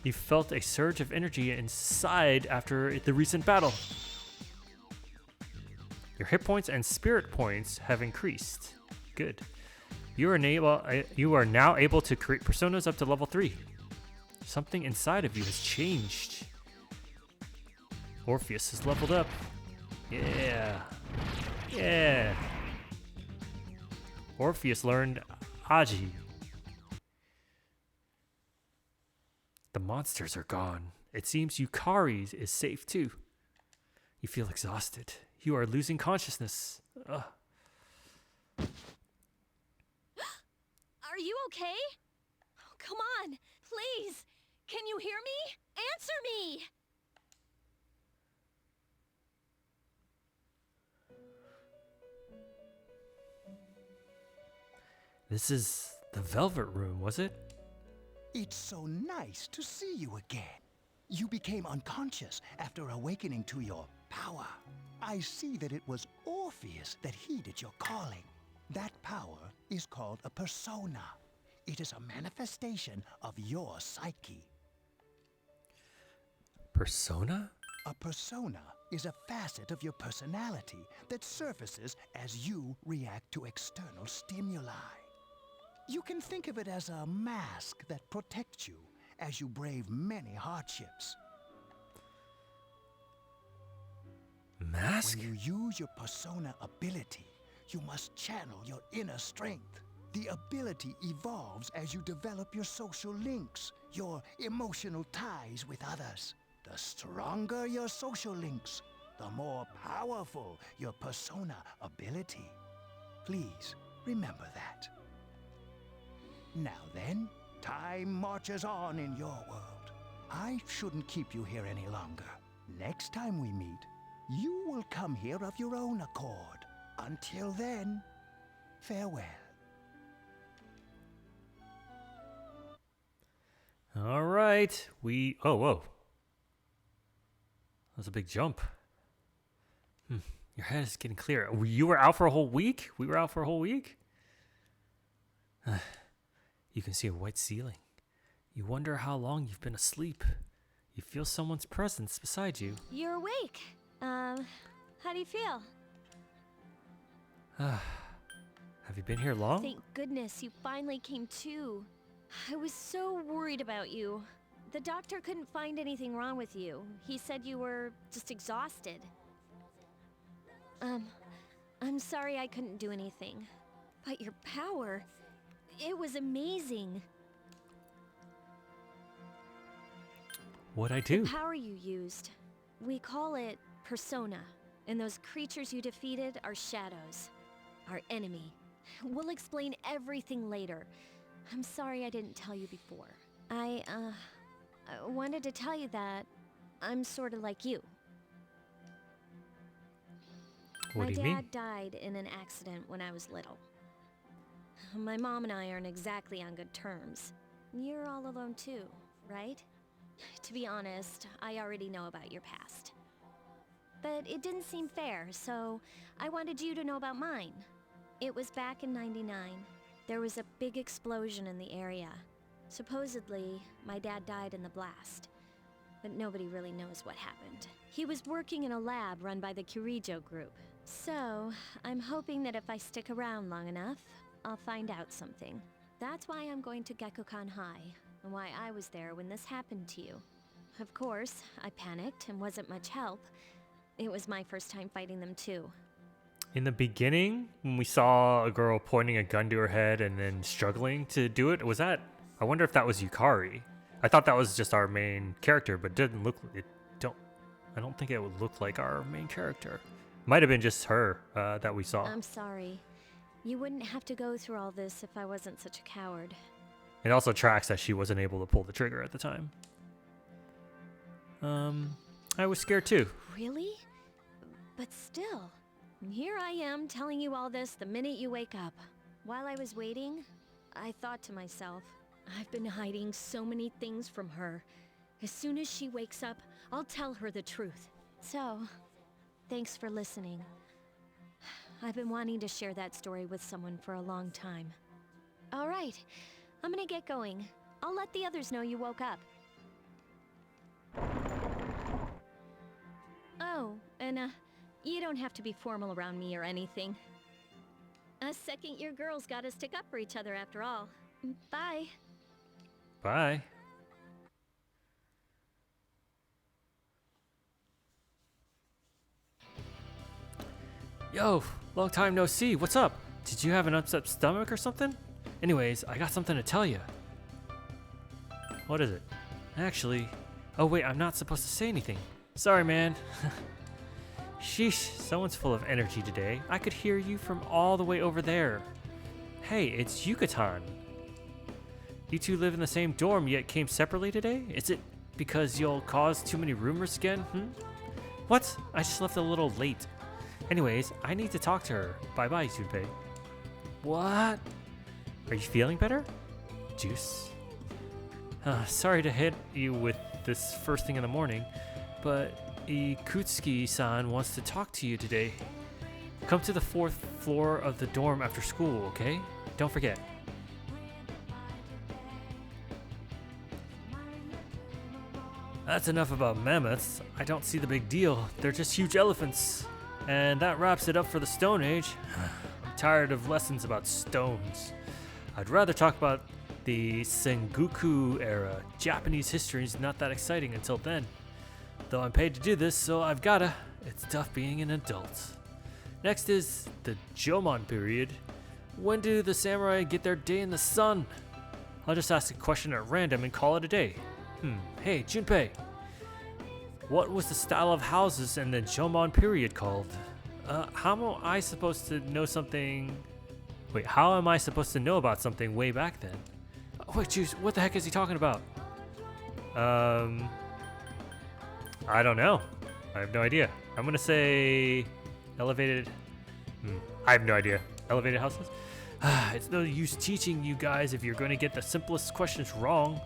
You felt a surge of energy inside after the recent battle. Your hit points and spirit points have increased. Good. You are now able to create personas up to level 3. Something inside of you has changed. Orpheus has leveled up. Yeah. Yeah. Orpheus learned Aji. The monsters are gone. It seems Yukari is safe too. You feel exhausted. You are losing consciousness. Ugh. Are you okay? Oh, come on, please. Can you hear me? Answer me! This is the Velvet Room, was it? It's so nice to see you again. You became unconscious after awakening to your power. I see that it was Orpheus that heeded your calling. That power is called a persona. It is a manifestation of your psyche. Persona? A persona is a facet of your personality that surfaces as you react to external stimuli. You can think of it as a mask that protects you as you brave many hardships. Mask? When you use your persona ability, you must channel your inner strength. The ability evolves as you develop your social links, your emotional ties with others. The stronger your social links, the more powerful your persona ability. Please remember that. Now then, time marches on in your world. I shouldn't keep you here any longer. Next time we meet, you will come here of your own accord. Until then, farewell. All right. Oh, whoa. That was a big jump. Your head is getting clearer. You were out for a whole week? We were out for a whole week? You can see a white ceiling. You wonder how long you've been asleep. You feel someone's presence beside you. You're awake. How do you feel? Have you been here long? Thank goodness you finally came to. I was so worried about you. The doctor couldn't find anything wrong with you. He said you were just exhausted. I'm sorry I couldn't do anything. But your power, it was amazing. What'd I do? The power you used, we call it persona. And those creatures you defeated are shadows. Our enemy. We'll explain everything later. I'm sorry I didn't tell you before. I wanted to tell you that I'm sort of like you. What do you mean? My dad died in an accident when I was little. My mom and I aren't exactly on good terms. You're all alone too, right? To be honest, I already know about your past. But it didn't seem fair, so I wanted you to know about mine. It was back in '99. There was a big explosion in the area. Supposedly, my dad died in the blast. But nobody really knows what happened. He was working in a lab run by the Kirijo group. So, I'm hoping that if I stick around long enough, I'll find out something. That's why I'm going to Gekkoukan High, and why I was there when this happened to you. Of course, I panicked and wasn't much help. It was my first time fighting them too. In the beginning, when we saw a girl pointing a gun to her head and then struggling to do it, was that... I wonder if that was Yukari. I thought that was just our main character, but it didn't look... I don't think it would look like our main character. Might have been just her that we saw. I'm sorry. You wouldn't have to go through all this if I wasn't such a coward. It also tracks that she wasn't able to pull the trigger at the time. I was scared too. Really? But still, here I am telling you all this the minute you wake up. While I was waiting, I thought to myself, I've been hiding so many things from her. As soon as she wakes up, I'll tell her the truth. So, thanks for listening. I've been wanting to share that story with someone for a long time. All right, I'm gonna get going. I'll let the others know you woke up. Oh, and you don't have to be formal around me or anything. Us second-year girls gotta stick up for each other after all. Bye. Bye. Yo, long time no see. What's up? Did you have an upset stomach or something? Anyways, I got something to tell you. What is it? Actually, oh wait, I'm not supposed to say anything. Sorry, man. Sheesh, someone's full of energy today. I could hear you from all the way over there. Hey, it's Yucatan. You two live in the same dorm yet came separately today? Is it because you'll cause too many rumors again? What? I just left a little late. Anyways, I need to talk to her. Bye-bye, Junpei. What? Are you feeling better? Juice? Sorry to hit you with this first thing in the morning, but Ikutsuki-san wants to talk to you today. Come to the 4th floor of the dorm after school, okay? Don't forget. That's enough about mammoths. I don't see the big deal. They're just huge elephants. And that wraps it up for the Stone Age. I'm tired of lessons about stones. I'd rather talk about the Sengoku era. Japanese history is not that exciting until then. Though I'm paid to do this, so I've gotta. It's tough being an adult. Next is the Jomon period. When do the samurai get their day in the sun? I'll just ask a question at random and call it a day. Hey, Junpei. What was the style of houses in the Jomon period called? How am I supposed to know something? Wait, how am I supposed to know about something way back then? Wait, juice, what the heck is he talking about? I don't know. I have no idea. I'm gonna say elevated. I have no idea. Elevated houses? It's no use teaching you guys if you're gonna get the simplest questions wrong.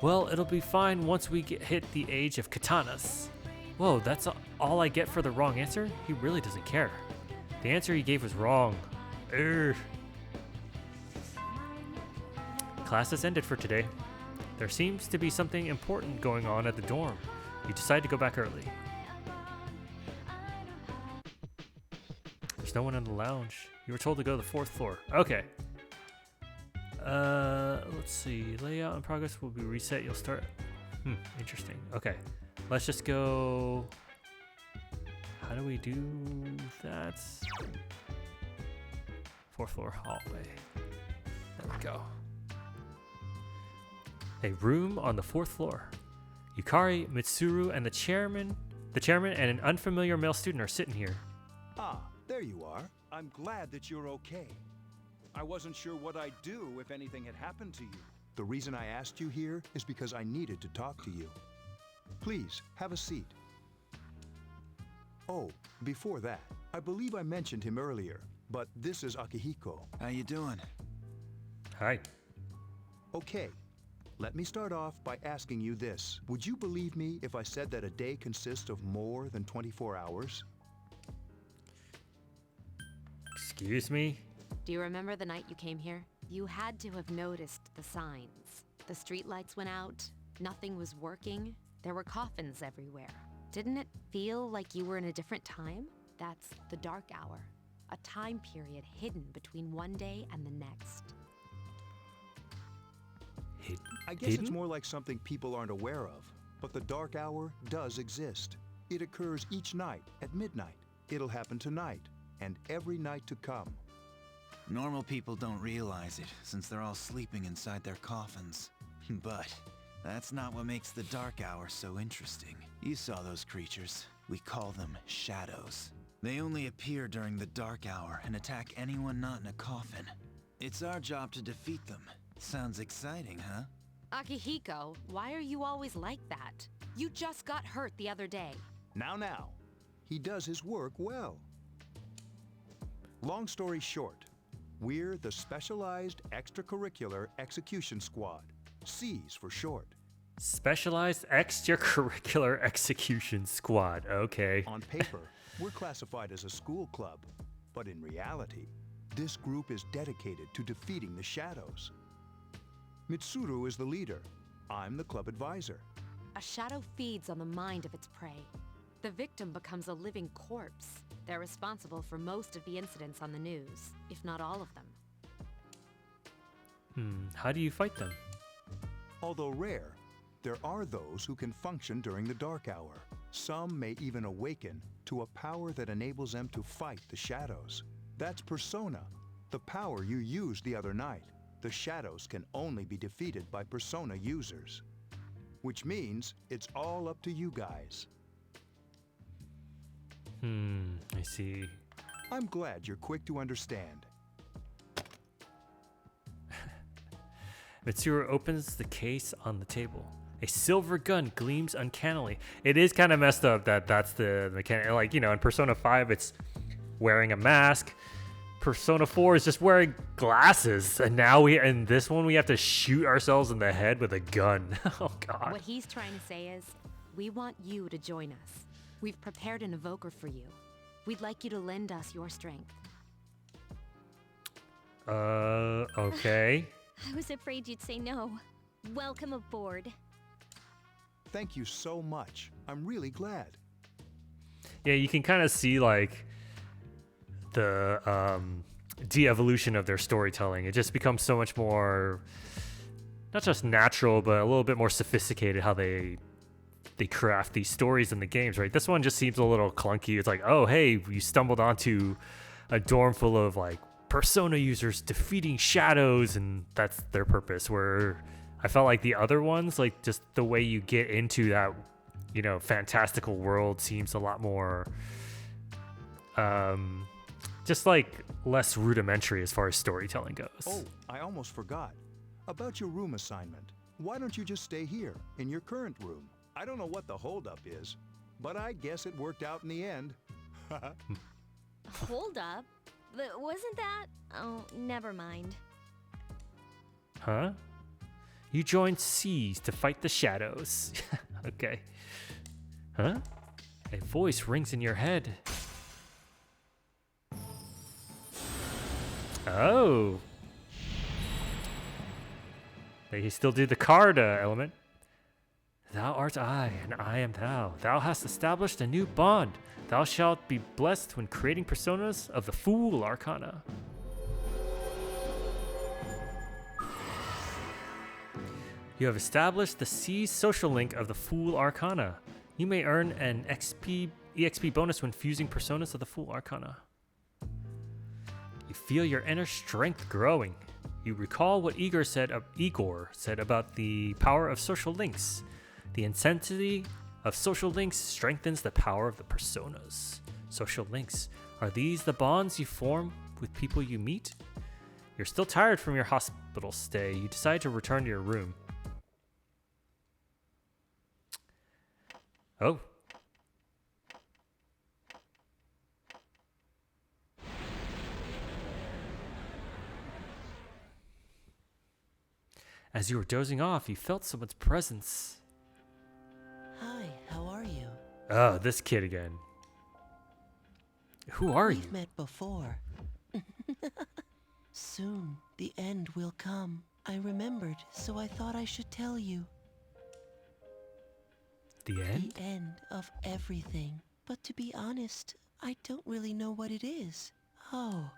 Well, it'll be fine once we hit the age of katanas. Whoa, that's all I get for the wrong answer? He really doesn't care. The answer he gave was wrong. Class has ended for today. There seems to be something important going on at the dorm. You decide to go back early. There's no one in the lounge. You were told to go to the 4th floor. Okay. Let's see. Layout in progress will be reset. You'll start. Interesting. Okay. Let's just go. How do we do that? 4th floor hallway. There we go. A room on the 4th floor. Yukari, Mitsuru, and the chairman and an unfamiliar male student are sitting here. Ah, there you are. I'm glad that you're okay. I wasn't sure what I'd do if anything had happened to you. The reason I asked you here is because I needed to talk to you. Please, have a seat. Oh, before that, I believe I mentioned him earlier, but this is Akihiko. How you doing? Hi. Okay, let me start off by asking you this. Would you believe me if I said that a day consists of more than 24 hours? Excuse me? Do you remember the night you came here? You had to have noticed the signs. The streetlights went out, nothing was working, there were coffins everywhere. Didn't it feel like you were in a different time? That's the dark hour, a time period hidden between one day and the next. I guess it's more like something people aren't aware of, but the dark hour does exist. It occurs each night at midnight. It'll happen tonight, and every night to come. Normal people don't realize it, since they're all sleeping inside their coffins. But that's not what makes the dark hour so interesting. You saw those creatures. We call them shadows. They only appear during the dark hour and attack anyone not in a coffin. It's our job to defeat them. Sounds exciting, huh? Akihiko, why are you always like that? You just got hurt the other day. Now. He does his work well. Long story short, we're the Specialized Extracurricular Execution Squad. C's for short. Specialized Extracurricular Execution Squad. Okay. On paper, we're classified as a school club. But in reality, this group is dedicated to defeating the shadows. Mitsuru is the leader. I'm the club advisor. A shadow feeds on the mind of its prey. The victim becomes a living corpse. They're responsible for most of the incidents on the news, if not all of them. How do you fight them? Although rare, there are those who can function during the dark hour. Some may even awaken to a power that enables them to fight the shadows. That's Persona, the power you used the other night. The shadows can only be defeated by Persona users. Which means it's all up to you guys. I see. I'm glad you're quick to understand. Mitsuru opens the case on the table. A silver gun gleams uncannily. It is kind of messed up that that's the mechanic. Like, you know, in Persona 5, it's wearing a mask. Persona 4 is just wearing glasses. And now in this one, we have to shoot ourselves in the head with a gun. Oh, God. What he's trying to say is, we want you to join us. We've prepared an evoker for you. We'd like you to lend us your strength. Okay. I was afraid you'd say no. Welcome aboard. Thank you so much. I'm really glad. Yeah, you can kind of see, like, the de-evolution of their storytelling. It just becomes so much more, not just natural, but a little bit more sophisticated how they craft these stories in the games, right? This one just seems a little clunky. It's like, oh, hey, you stumbled onto a dorm full of, like, Persona users defeating shadows, and that's their purpose. Where I felt like the other ones, like, just the way you get into that, you know, fantastical world seems a lot more just like less rudimentary as far as storytelling goes. Oh, I almost forgot. About your room assignment. Why don't you just stay here, in your current room? I don't know what the holdup is, but I guess it worked out in the end. Hold up. Wasn't that? Oh, never mind. Huh? You joined C's to fight the shadows. Okay. Huh? A voice rings in your head. Oh. They still do the card element. Thou art I, and I am thou. Thou hast established a new bond. Thou shalt be blessed when creating personas of the Fool Arcana. You have established the C social link of the Fool Arcana. You may earn an EXP bonus when fusing personas of the Fool Arcana. You feel your inner strength growing. You recall what Igor said about the power of social links. The intensity of social links strengthens the power of the personas. Social links. Are these the bonds you form with people you meet? You're still tired from your hospital stay. You decide to return to your room. Oh. As you were dozing off, you felt someone's presence. Hi, how are you? Oh, this kid again. Who are you? We've met before. Soon, the end will come. I remembered, so I thought I should tell you. The end? The end of everything. But to be honest, I don't really know what it is. Oh,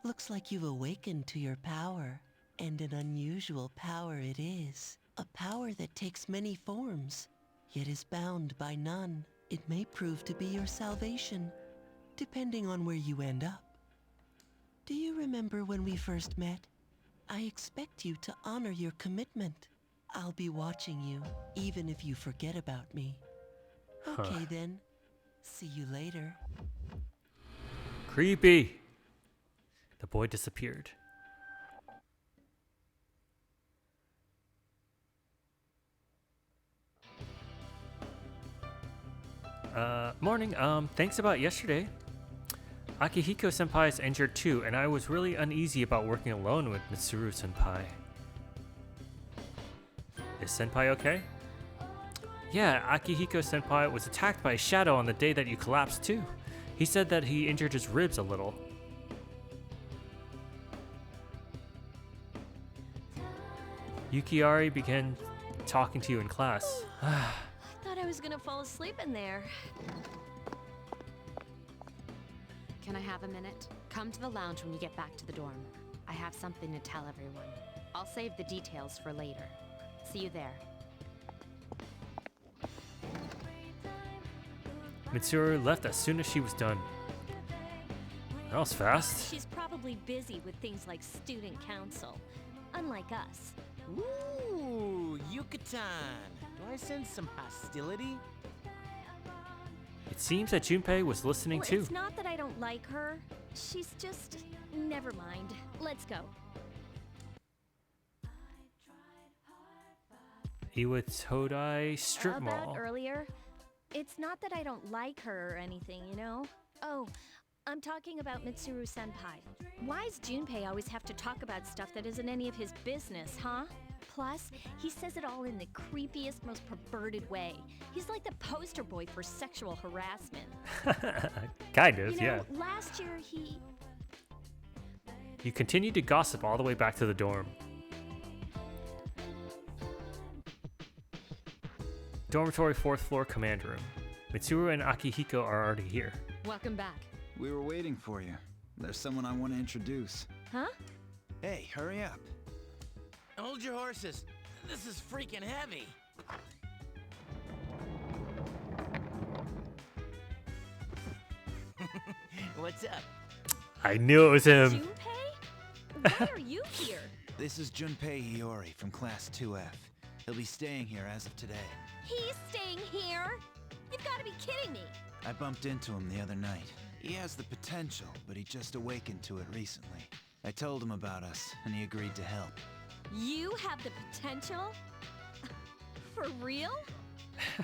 looks like you've awakened to your power. And an unusual power it is. A power that takes many forms, yet is bound by none. It may prove to be your salvation, depending on where you end up. Do you remember when we first met? I expect you to honor your commitment. I'll be watching you, even if you forget about me. Okay then. See you later. Creepy. The boy disappeared. Morning. Thanks about yesterday. Akihiko-senpai is injured too, and I was really uneasy about working alone with Mitsuru-senpai. Is senpai okay? Yeah, Akihiko-senpai was attacked by a shadow on the day that you collapsed too. He said that he injured his ribs a little. Yukiari began talking to you in class. I thought I was gonna fall asleep in there. Can I have a minute? Come to the lounge when you get back to the dorm. I have something to tell everyone. I'll save the details for later. See you there. Mitsuru left as soon as she was done. That was fast. She's probably busy with things like student council, unlike us. Ooh, Yucatan. Do I sense some hostility? It seems that Junpei was listening Well, too. it's not that I don't like her. She's just... Never mind. Let's go. Iwatodai Strip About Mall. earlier, it's not that I don't like her or anything, you know? Oh, I'm talking about Mitsuru Senpai. Why's Junpei always have to talk about stuff that isn't any of his business, huh? Plus, he says it all in the creepiest, most perverted way. He's like the poster boy for sexual harassment. Kind of, You know, yeah. last year he... You continued to gossip all the way back to the dorm. Dormitory 4th floor command room. Mitsuru and Akihiko are already here. Welcome back. We were waiting for you. There's someone I want to introduce. Huh? Hey, hurry up. Hold your horses. This is freaking heavy. What's up? I knew it was him. Junpei? Why are you here? This is Junpei Iori from Class 2F. He'll be staying here as of today. He's staying here? You've got to be kidding me. I bumped into him the other night. He has the potential, but he just awakened to it recently. I told him about us, and he agreed to help. You have the potential? For real?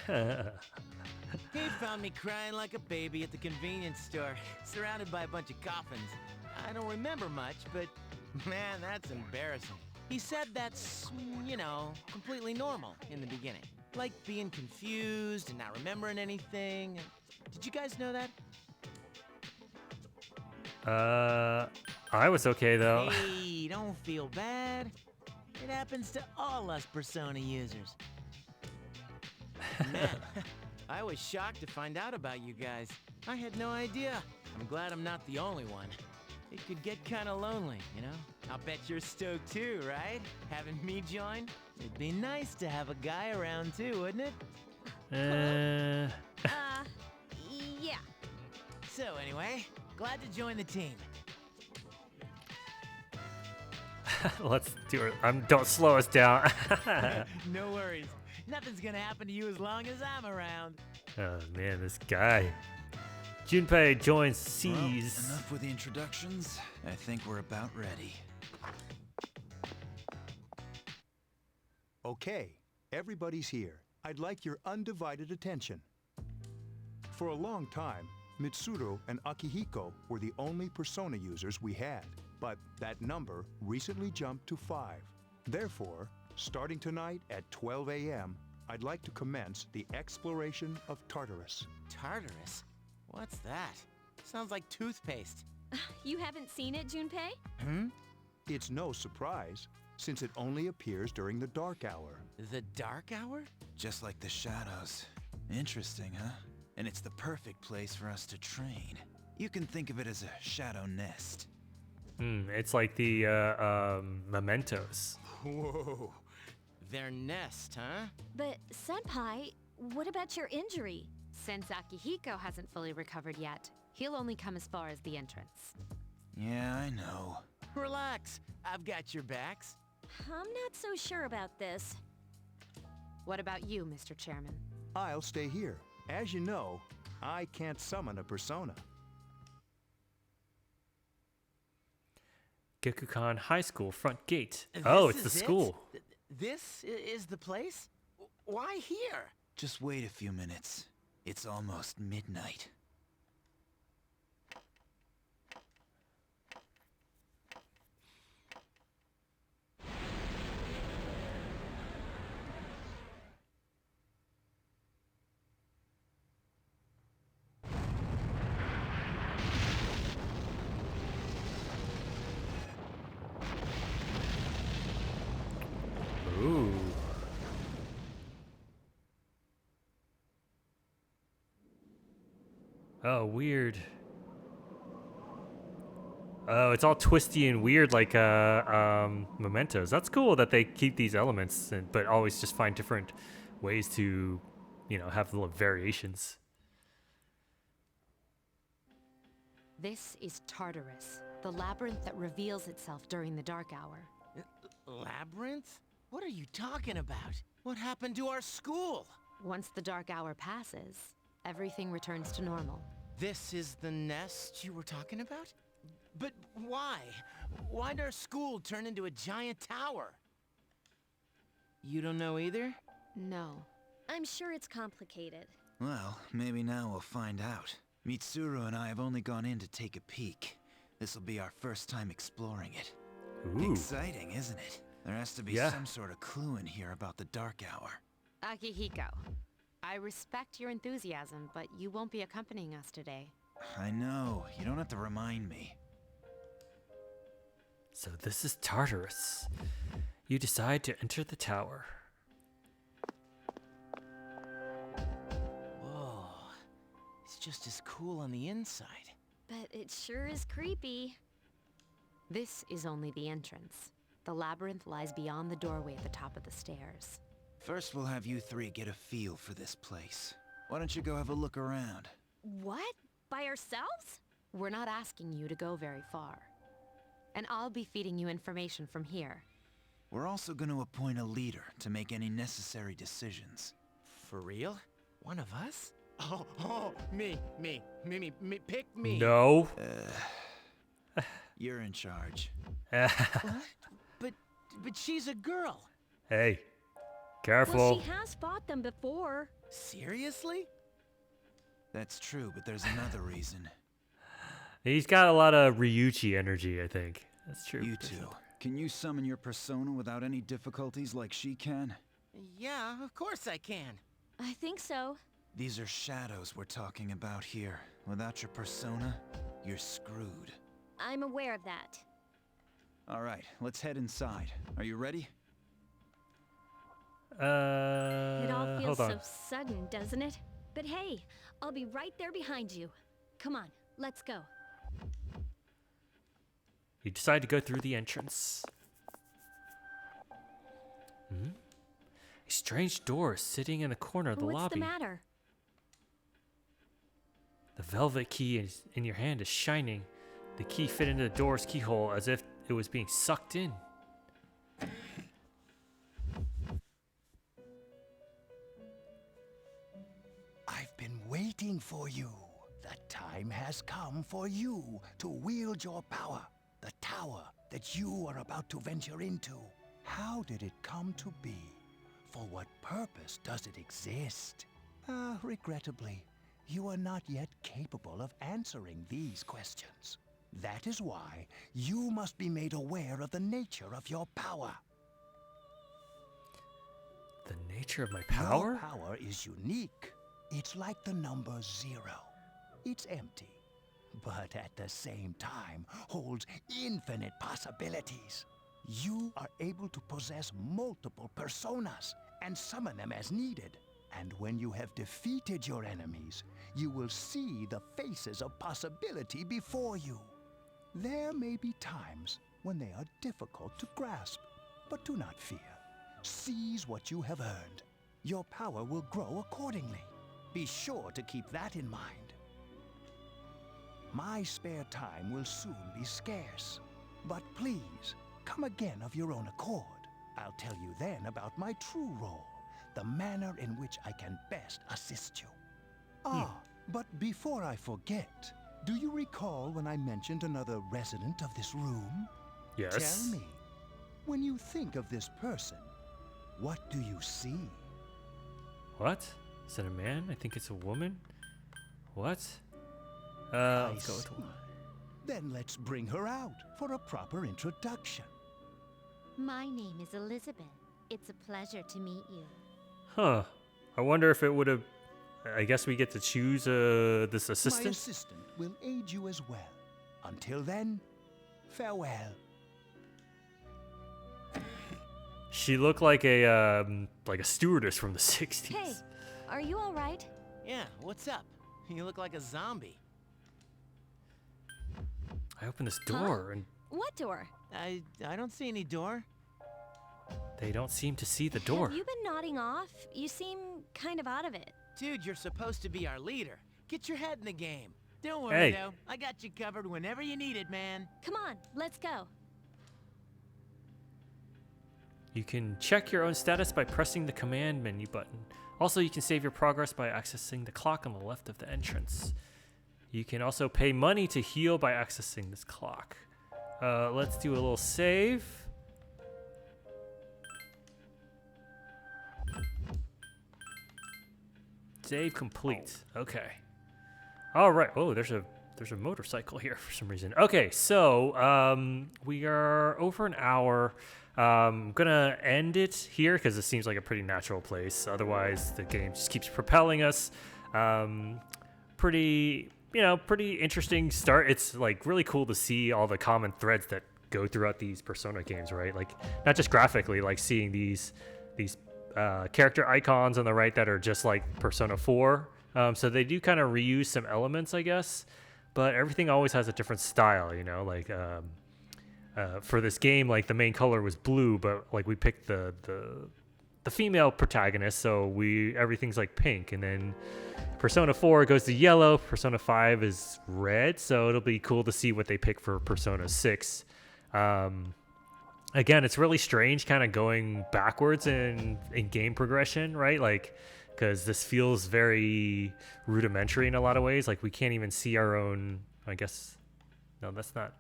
He found me crying like a baby at the convenience store, surrounded by a bunch of coffins. I don't remember much, but man, that's embarrassing. He said that's, you know, completely normal in the beginning. Like being confused and not remembering anything. Did you guys know that? I was okay though. Hey, don't feel bad. It happens to all us Persona users. Man, I was shocked to find out about you guys. I had no idea. I'm glad I'm not the only one. It could get kinda lonely, you know? I'll bet you're stoked too, right? Having me join? It'd be nice to have a guy around too, wouldn't it? Yeah. So anyway, glad to join the team. Let's do it. Don't slow us down. No worries. Nothing's gonna happen to you as long as I'm around. Oh man, this guy. Junpei joins C's. Well, enough with the introductions. I think we're about ready. Okay, everybody's here. I'd like your undivided attention. For a long time, Mitsuru and Akihiko were the only Persona users we had, but that number recently jumped to 5. Therefore, starting tonight at 12 a.m., I'd like to commence the exploration of Tartarus. Tartarus? What's that? Sounds like toothpaste. You haven't seen it, Junpei? Hmm? It's no surprise, since it only appears during the dark hour. The dark hour? Just like the shadows. Interesting, huh? And it's the perfect place for us to train. You can think of it as a shadow nest. It's like the mementos. Whoa. Their nest, huh? But, Senpai, what about your injury? Since Akihiko hasn't fully recovered yet, he'll only come as far as the entrance. Yeah, I know. Relax. I've got your backs. I'm not so sure about this. What about you, Mr. Chairman? I'll stay here. As you know, I can't summon a persona. Gekukan High School front gate. This Oh, it's the is it? school. This is the place? Why here? Just wait a few minutes. It's almost midnight. Oh, weird. Oh, it's all twisty and weird like mementos. That's cool that they keep these elements, but always just find different ways to, you know, have little variations. This is Tartarus, the labyrinth that reveals itself during the dark hour. Labyrinth? What are you talking about? What happened to our school? Once the dark hour passes, everything returns to normal. This is the nest you were talking about? But why? Why'd our school turn into a giant tower? You don't know either? No. I'm sure it's complicated. Well, maybe now we'll find out. Mitsuru and I have only gone in to take a peek. This'll be our first time exploring it. Ooh. Exciting, isn't it? There has to be some sort of clue in here about the dark hour. Akihiko, I respect your enthusiasm, but you won't be accompanying us today. I know. You don't have to remind me. So this is Tartarus. You decide to enter the tower. Whoa. It's just as cool on the inside. But it sure is creepy. This is only the entrance. The labyrinth lies beyond the doorway at the top of the stairs. First, we'll have you three get a feel for this place. Why don't you go have a look around? What? By ourselves? We're not asking you to go very far. And I'll be feeding you information from here. We're also going to appoint a leader to make any necessary decisions. For real? One of us? Oh, me, pick me. No. You're in charge. What? But she's a girl. Hey, careful. Well, she has fought them before. Seriously? That's true, but there's another reason. He's got a lot of Ryuichi energy, I think. That's true. You two, can you summon your persona without any difficulties like she can? Yeah, of course I can. I think so. These are shadows we're talking about here. Without your persona, you're screwed. I'm aware of that. All right, let's head inside. Are you ready? It all feels hold on. so sudden, doesn't it? But hey, I'll be right there behind you. Come on, let's go. You decide to go through the entrance. A strange door is sitting in the corner of the What's lobby. the matter? The velvet key in your hand is shining. The key fit into the door's keyhole as if it was being sucked in. I've been waiting for you. The time has come for you to wield your power. The tower that you are about to venture into. How did it come to be? For what purpose does it exist? Regrettably, you are not yet capable of answering these questions. That is why you must be made aware of the nature of your power. The nature of my power? Your power is unique. It's like the number 0. It's empty, but at the same time holds infinite possibilities. You are able to possess multiple personas and summon them as needed. And when you have defeated your enemies, you will see the faces of possibility before you. There may be times when they are difficult to grasp, but do not fear. Seize what you have earned. Your power will grow accordingly. Be sure to keep that in mind. My spare time will soon be scarce, but please, come again of your own accord. I'll tell you then about my true role, the manner in which I can best assist you. But before I forget, do you recall when I mentioned another resident of this room? Yes. Tell me, when you think of this person, what do you see? What? Is it a man? I think it's a woman. What? Let's go with one. Then let's bring her out for a proper introduction. My name is Elizabeth. It's a pleasure to meet you. Huh. I wonder if it would have... I guess we get to choose this assistant? My assistant will aid you as well. Until then, farewell. She looked like a stewardess from the 60s. Hey, are you all right? Yeah, what's up? You look like a zombie. I opened this door and What door? I don't see any door. they don't seem to see the door. Have you been nodding off? You seem kind of out of it. Dude, you're supposed to be our leader. Get your head in the game. Don't worry, though. I got you covered whenever you need it, man. Come on, let's go. You can check your own status by pressing the command menu button. Also, you can save your progress by accessing the clock on the left of the entrance. You can also pay money to heal by accessing this clock. Let's do a little save. Save complete. Okay. All right. Oh, there's a motorcycle here for some reason. Okay, so we are over an hour. I'm gonna end it here because it seems like a pretty natural place. Otherwise, the game just keeps propelling us. Pretty interesting start. It's like really cool to see all the common threads that go throughout these Persona games, right? Like not just graphically, like seeing these character icons on the right that are just like Persona 4. So they do kind of reuse some elements, I guess, but everything always has a different style, you know, like for this game, like the main color was blue, but like we picked the female protagonist, so everything's like pink, and then Persona 4 goes to yellow, Persona 5 is red, so it'll be cool to see what they pick for Persona 6. Again, it's really strange kind of going backwards in game progression, right? Like, because this feels very rudimentary in a lot of ways. Like, we can't even see our own, I guess, no, that's not.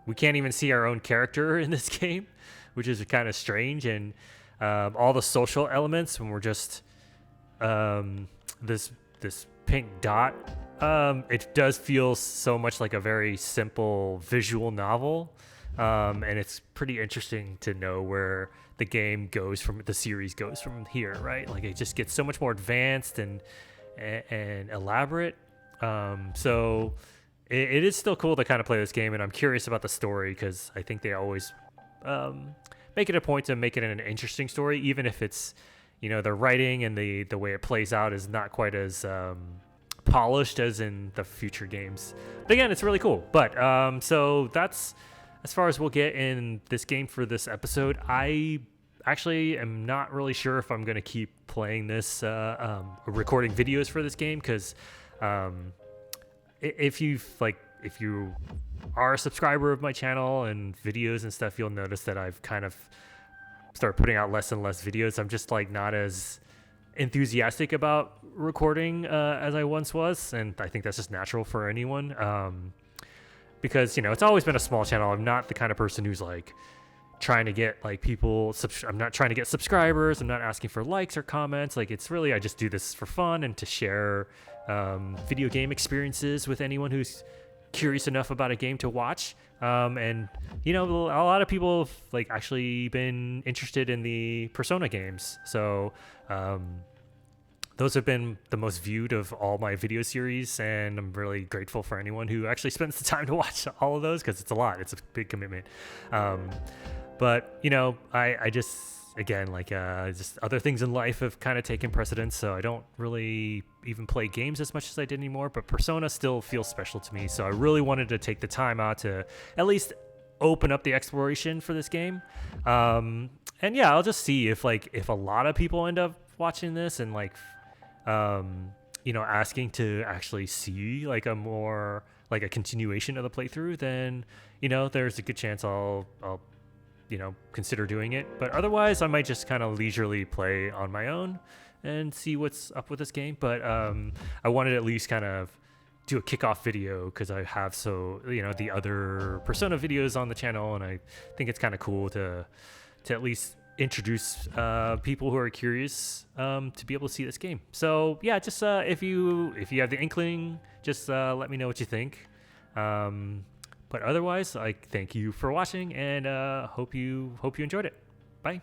We can't even see our own character in this game, which is kind of strange. And all the social elements, when we're just this pink dot, it does feel so much like a very simple visual novel. And it's pretty interesting to know where the series goes from here, right? Like it just gets so much more advanced and elaborate. So it is still cool to kind of play this game, and I'm curious about the story because I think they always make it a point to make it an interesting story, even if it's, the writing and the way it plays out is not quite as polished as in the future games. But again, it's really cool. But so that's as far as we'll get in this game for this episode. I actually am not really sure if I'm going to keep playing this, recording videos for this game, because if you are a subscriber of my channel and videos and stuff, you'll notice that I've kind of started putting out less and less videos. I'm just like not as enthusiastic about recording as I once was, and I think that's just natural for anyone. Because it's always been a small channel. I'm not the kind of person who's like trying to get like people. I'm not trying to get subscribers. I'm not asking for likes or comments. Like it's really, I just do this for fun and to share video game experiences with anyone who's curious enough about a game to watch. And a lot of people have like actually been interested in the Persona games. So those have been the most viewed of all my video series, and I'm really grateful for anyone who actually spends the time to watch all of those, because it's a lot. It's a big commitment. But I just, again, like just other things in life have kind of taken precedence, so I don't really even play games as much as I did anymore. But Persona still feels special to me, so I really wanted to take the time out to at least open up the exploration for this game. And yeah, I'll just see if a lot of people end up watching this and asking to actually see like a more like a continuation of the playthrough, then there's a good chance I'll consider doing it. But otherwise, I might just kind of leisurely play on my own and see what's up with this game. But I wanted to at least kind of do a kickoff video because I have the other Persona videos on the channel, and I think it's kind of cool to at least introduce people who are curious to be able to see this game. So yeah, just if you have the inkling, just let me know what you think. But otherwise, I thank you for watching, and hope you enjoyed it. Bye.